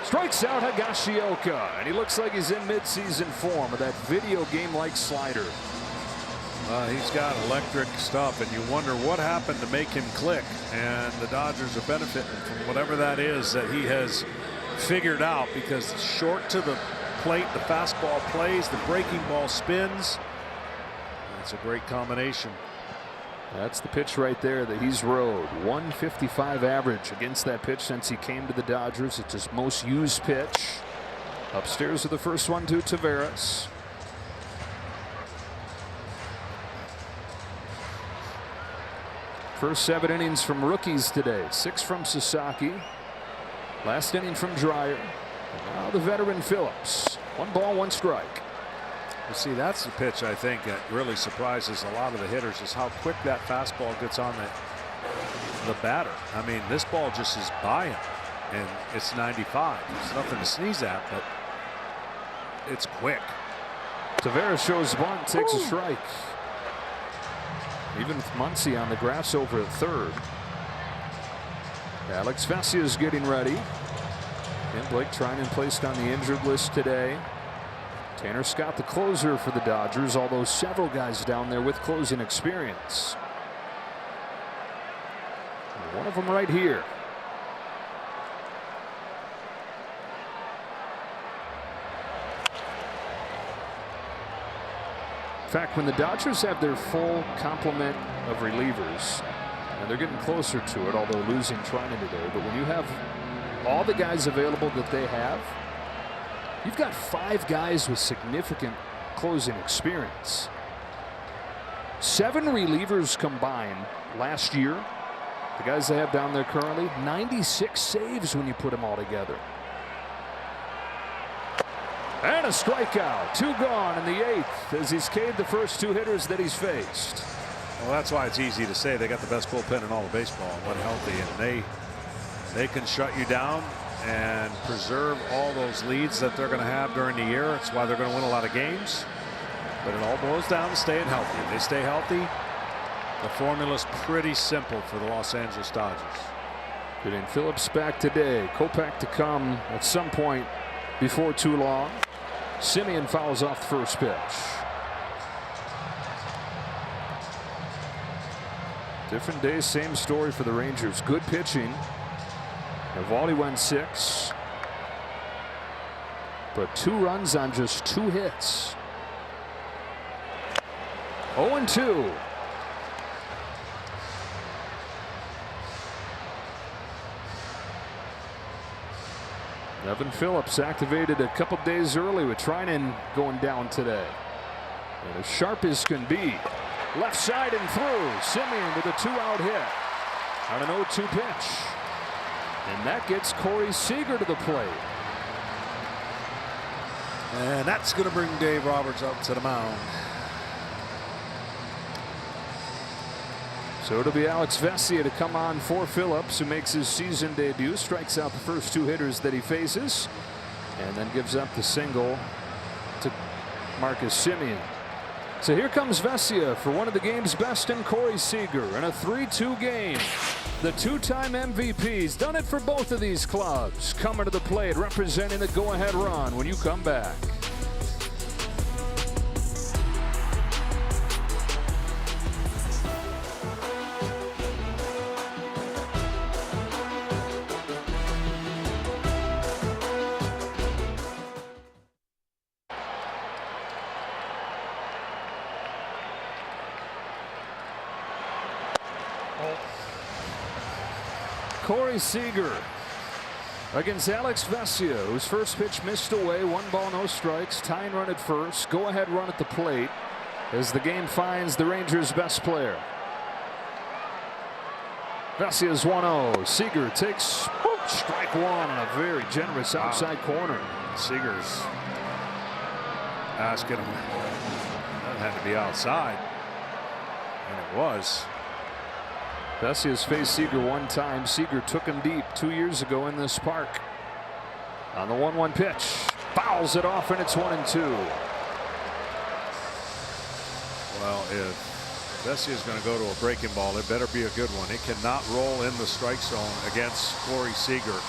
Strikes out Higashioka, and he looks like he's in midseason form with that video game-like slider. He's got electric stuff, and you wonder what happened to make him click. And the Dodgers are benefiting from whatever that is that he has figured out, because short to the plate, the fastball plays, the breaking ball spins. It's a great combination. That's the pitch right there that he's rode. 155 average against that pitch since he came to the Dodgers. It's his most used pitch. Upstairs with the first one to Taveras. First 7 innings from rookies today. 6 from Sasaki. Last inning from Dreyer. And now the veteran Phillips. 1 ball, 1 strike. You see, that's the pitch I think that really surprises a lot of the hitters, is how quick that fastball gets on the batter. I mean, this ball just is by him, and it's 95. There's nothing to sneeze at, but it's quick. Taveras shows bunt, takes a strike. Even with Muncy on the grass over at third. Alex Vesia is getting ready. And Blake Treinen placed on the injured list today. Tanner Scott, the closer for the Dodgers, although several guys down there with closing experience. One of them right here. In fact, when the Dodgers have their full complement of relievers, and they're getting closer to it, although losing Treinen today, but when you have all the guys available that they have, you've got 5 guys with significant closing experience. 7 relievers combined last year. The guys they have down there currently, 96 saves when you put them all together. And a strikeout. 2 gone in the 8th as he's K'd the first 2 hitters that he's faced. Well, that's why it's easy to say they got the best bullpen in all of baseball when healthy, and they can shut you down and preserve all those leads that they're going to have during the year. It's why they're going to win a lot of games. But it all boils down to staying healthy. If they stay healthy, the formula's pretty simple for the Los Angeles Dodgers. Getting Phillips back today. Kopech to come at some point before too long. Simeon fouls off the first pitch. Different day, same story for the Rangers. Good pitching. Eovaldi went 6, but 2 runs on just 2 hits. 0-2. Evan Phillips activated a couple days early with Treinen going down today. And as sharp as can be. Left side and through. Simeon with a 2-out hit on an 0-2 pitch. And that gets Corey Seager to the plate. And that's going to bring Dave Roberts up to the mound. So it'll be Alex Vesia to come on for Phillips, who makes his season debut, strikes out the first 2 hitters that he faces, and then gives up the single to Marcus Simeon. So here comes Vesia for one of the game's best in Corey Seager in a 3-2 game. The 2-time MVP's done it for both of these clubs. Coming to the plate, representing the go-ahead run when you come back. Corey Seager against Alex Vesia, whose first pitch missed away. 1 ball, no strikes. Tying run at first. Go ahead run at the plate as the game finds the Rangers' best player. Vesia's 1-0. Seager takes strike 1 on a very generous outside corner. Seager's asking him. That had to be outside, and it was. Vesia's faced Seager 1 time. Seager took him deep 2 years ago in this park. On the 1-1 pitch, fouls it off, and it's 1-2. Well, if Vesia's going to go to a breaking ball, it better be a good one. It cannot roll in the strike zone against Corey Seager.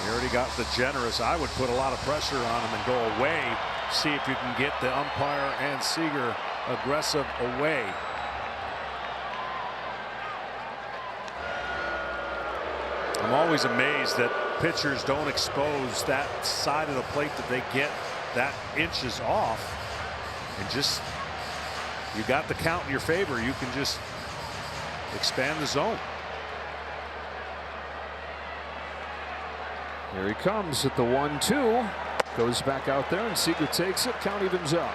He already got the generous. I would put a lot of pressure on him and go away. See if you can get the umpire and Seager aggressive away. I'm always amazed that pitchers don't expose that side of the plate that they get that inches off, and just, you got the count in your favor, you can just expand the zone. Here he comes at the 1-2. Goes back out there, and Seager takes it. Count evens up.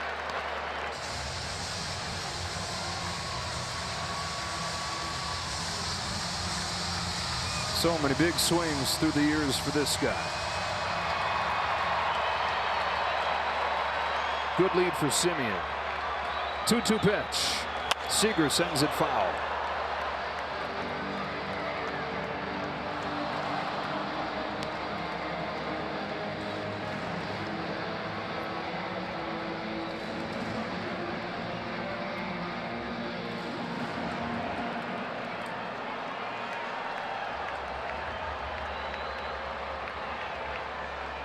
So many big swings through the years for this guy. Good lead for Simeon. 2-2 pitch. Seager sends it foul.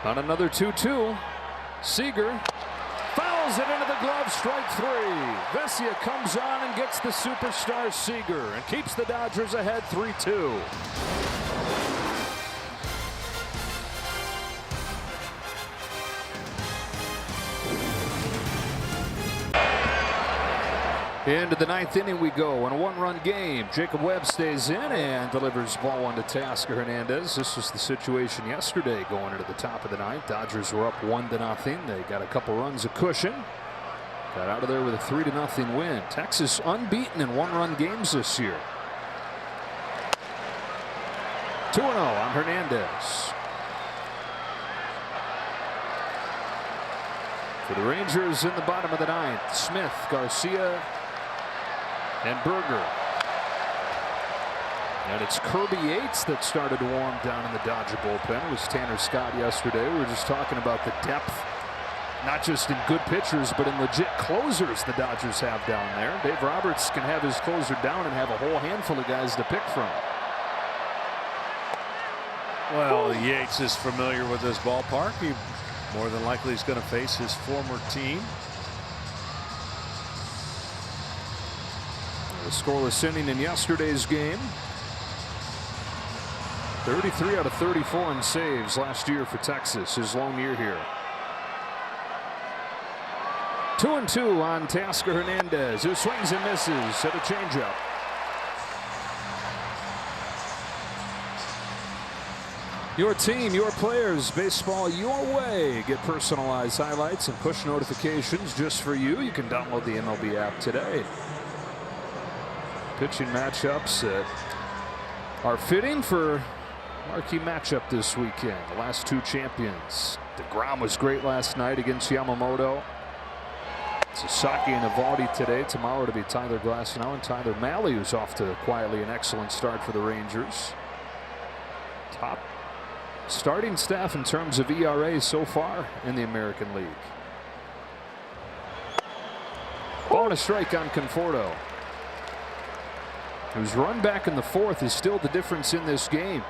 On another 2-2, Seager fouls it into the glove, strike 3. Vesia comes on and gets the superstar Seager and keeps the Dodgers ahead 3-2. Into the 9th inning we go in a 1-run game. Jacob Webb stays in and delivers ball 1 to Teoscar Hernandez. This was the situation yesterday going into the top of the 9th. Dodgers were up 1-0. They got a couple runs of cushion. Got out of there with a 3-0 win. Texas unbeaten in 1-run games this year. 2-0 on Hernandez. For the Rangers in the bottom of the 9th, Smith, Garcia, and Berger. And it's Kirby Yates that started to warm down in the Dodger bullpen. It was Tanner Scott yesterday. We were just talking about the depth, not just in good pitchers, but in legit closers the Dodgers have down there. Dave Roberts can have his closer down and have a whole handful of guys to pick from. Well, Yates is familiar with this ballpark. He more than likely is going to face his former team. A scoreless inning in yesterday's game. 33 out of 34 in saves last year for Texas, his lone year here. 2-2 on Teoscar Hernandez, who swings and misses at a changeup. Your team, your players, baseball your way. Get personalized highlights and push notifications just for you. You can download the MLB app today. Pitching matchups that are fitting for marquee matchup this weekend. The last 2 champions. DeGrom was great last night against Yamamoto. Sasaki and Evaldi today. Tomorrow to be Tyler Glasnow and Tyler Mahle, who's off to quietly an excellent start for the Rangers. Top starting staff in terms of ERA so far in the American League. Ball and a strike on Conforto, whose run back in the 4th is still the difference in this game.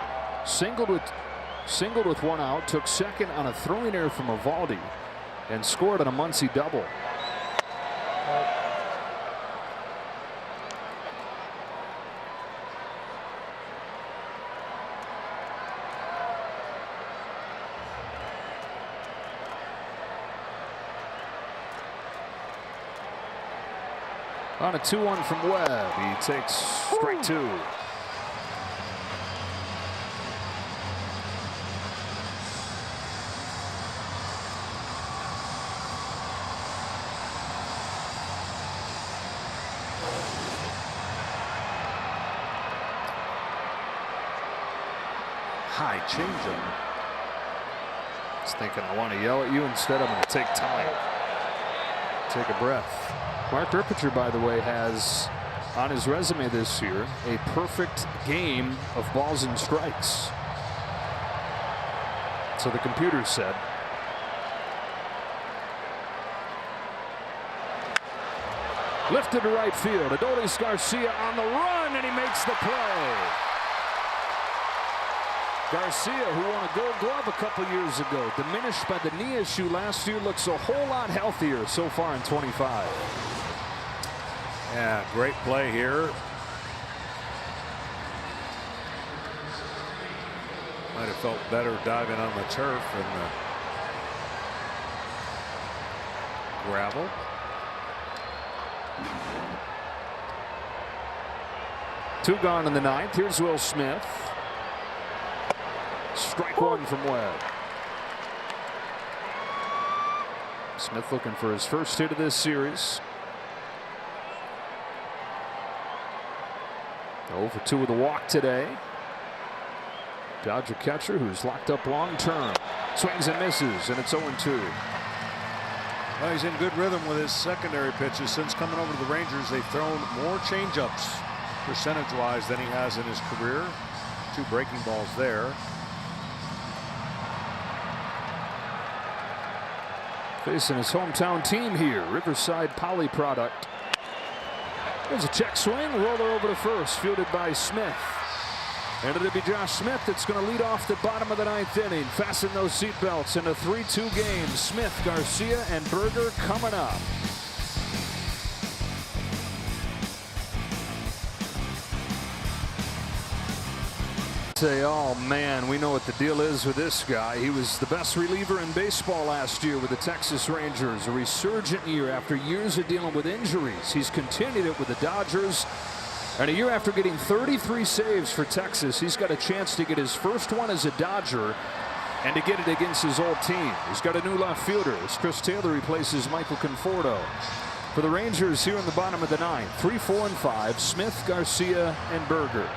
Singled with 1 out, took second on a throwing error from Evaldi, and scored on a Muncy double. On a 2-1 from Webb, he takes strike 2. High changeup. He's thinking, I want to yell at you. Instead, I'm going to take time. Take a breath. Mark Rippicher, by the way, has on his resume this year a perfect game of balls and strikes. So the computer said. Lifted to right field. Adolis Garcia on the run, and he makes the play. Garcia, who won a Gold Glove a couple years ago, diminished by the knee issue last year, looks a whole lot healthier so far in 25. Yeah, great play here. Might have felt better diving on the turf and the gravel. Two gone in the ninth. Here's Will Smith. Strike one from Webb. Smith looking for his first hit of this series. 0 for 2 with a walk today. Dodger catcher who's locked up long term. Swings and misses, and it's 0-2. Well, he's in good rhythm with his secondary pitches. Since coming over to the Rangers, they've thrown more changeups percentage-wise than he has in his career. 2 breaking balls there. Facing his hometown team here, Riverside Poly product. There's a check swing, roller over to first, fielded by Smith. And it'll be Josh Smith that's going to lead off the bottom of the 9th inning. Fasten those seatbelts in a 3-2 game. Smith, Garcia, and Berger coming up. Say, oh man, we know what the deal is with this guy. He was the best reliever in baseball last year with the Texas Rangers. A resurgent year after years of dealing with injuries. He's continued it with the Dodgers. And a year after getting 33 saves for Texas, he's got a chance to get his first one as a Dodger and to get it against his old team. He's got a new left fielder as Chris Taylor replaces Michael Conforto. For the Rangers here in the bottom of the 9th, 3, 4, and 5, Smith, Garcia, and Berger.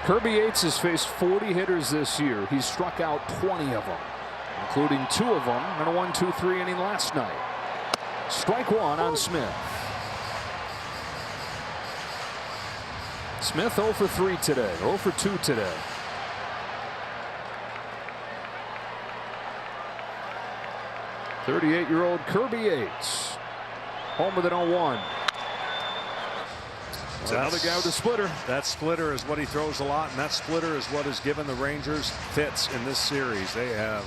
Kirby Yates has faced 40 hitters this year. He's struck out 20 of them, including 2 of them in a 1-2-3 inning last night. Strike one on Smith. Smith 0 for 3 today, 0 for 2 today. .38-year-old Kirby Yates, home with an 0-1. So another guy with a splitter. That splitter is what he throws a lot, and that splitter is what has given the Rangers fits in this series. They have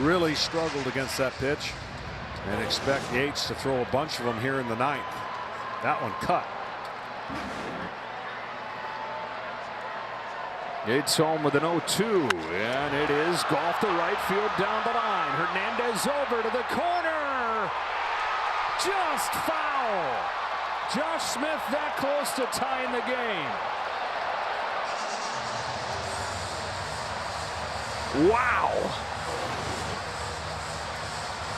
really struggled against that pitch and expect Yates to throw a bunch of them here in the 9th. That one cut. Yates home with an 0-2, and it is golf to right field down the line. Hernandez over to the corner. Just foul. Josh Smith that close to tying the game. Wow.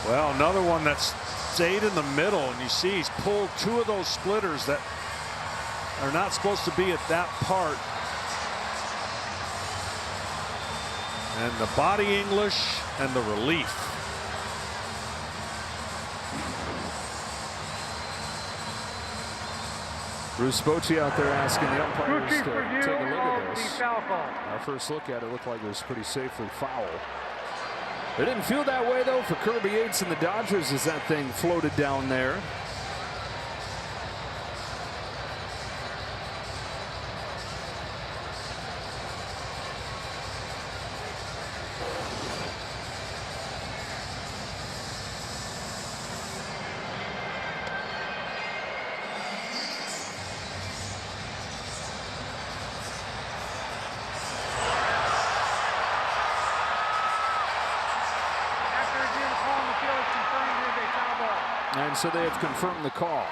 Well, another one that's stayed in the middle, and you see he's pulled 2 of those splitters that are not supposed to be at that part. And the body English and the relief. Bruce Bochy out there asking the umpires to take a look at this. Our first look at it looked like it was pretty safely foul. It didn't feel that way though for Kirby Yates and the Dodgers as that thing floated down there. And so they have confirmed the call.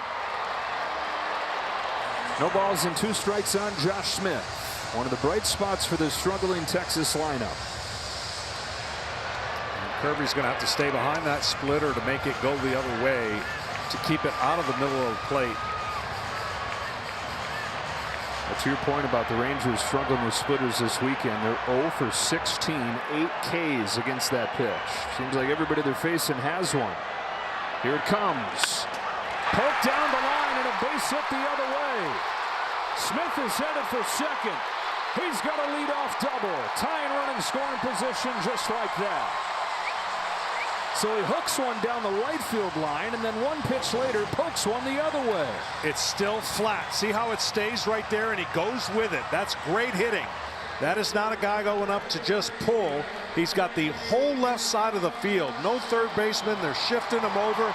No balls and 2 strikes on Josh Smith. One of the bright spots for the struggling Texas lineup. And Kirby's going to have to stay behind that splitter to make it go the other way to keep it out of the middle of the plate. But to your point about the Rangers struggling with splitters this weekend, they're 0 for 16, 8 Ks against that pitch. Seems like everybody they're facing has one. Here it comes. Poked down the line and a base hit the other way. Smith is headed for second. He's got a leadoff double. Tying running scoring position just like that. So he hooks one down the right field line, and then 1 pitch later pokes one the other way. It's still flat. See how it stays right there and he goes with it. That's great hitting. That is not a guy going up to just pull. He's got the whole left side of the field. No third baseman. They're shifting him over.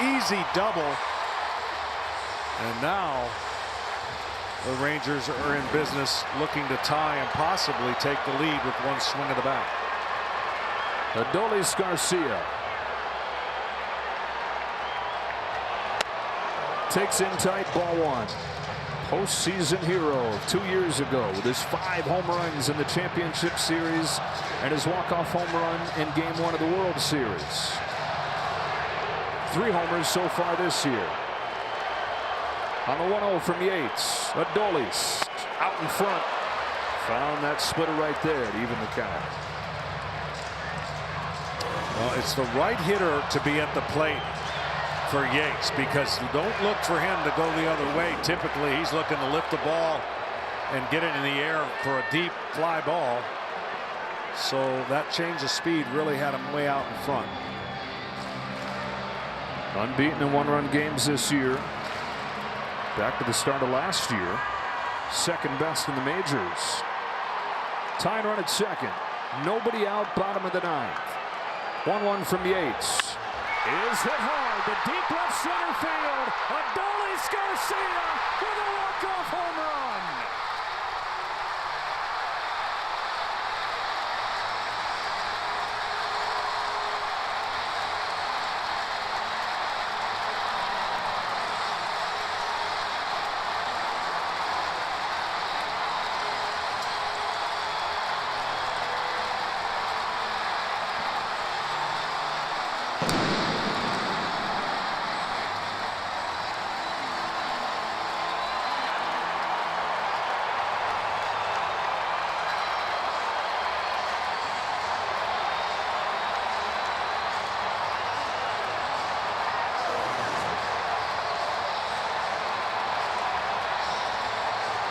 Easy double. And now the Rangers are in business looking to tie and possibly take the lead with one swing of the bat. Adolis Garcia takes in tight, ball one. Postseason hero of 2 years ago with his 5 home runs in the championship series and his walk-off home run in Game 1 of the World Series. 3 homers so far this year. On the 1-0 from Yates, Adolis out in front. Found that splitter right there to even the count. Well, it's the right hitter to be at the plate for Yates, because you don't look for him to go the other way. Typically, he's looking to lift the ball and get it in the air for a deep fly ball. So that change of speed really had him way out in front. Unbeaten in 1-run games this year. Back to the start of last year. Second best in the majors. Tying run at second. Nobody out, bottom of the 9th. 1-1 from Yates. Is hit hard to deep left center field. Adolis Garcia with a walk-off home run.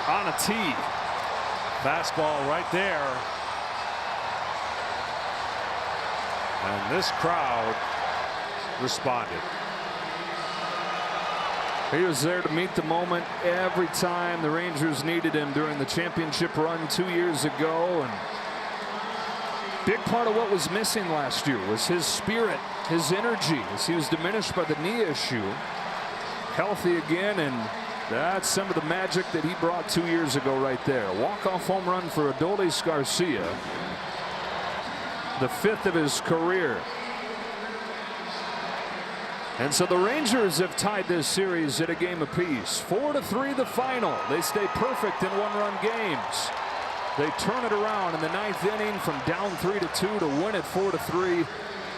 On a tee. Fastball right there. And this crowd responded. He was there to meet the moment every time the Rangers needed him during the championship run 2 years ago. And big part of what was missing last year was his spirit, his energy, as he was diminished by the knee issue. Healthy again, and that's some of the magic that he brought 2 years ago right there. Walk-off home run for Adolis Garcia. The 5th of his career. And so the Rangers have tied this series at a game apiece. 4-3 the final. They stay perfect in 1-run games. They turn it around in the 9th inning from down 3-2 to win it 4-3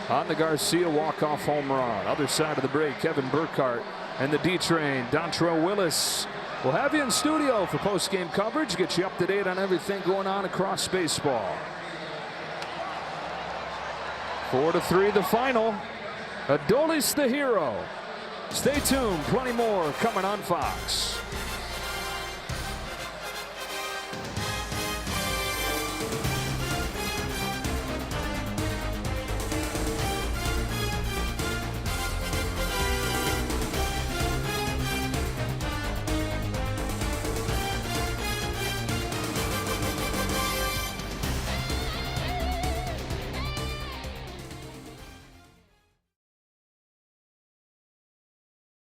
on the Garcia walk-off home run. Other side of the break, Kevin Burkhardt and the D-Train, Dontrell Willis. We'll have you in studio for post-game coverage, get you up to date on everything going on across baseball. 4-3 the final. Adolis the hero. Stay tuned, plenty more coming on Fox.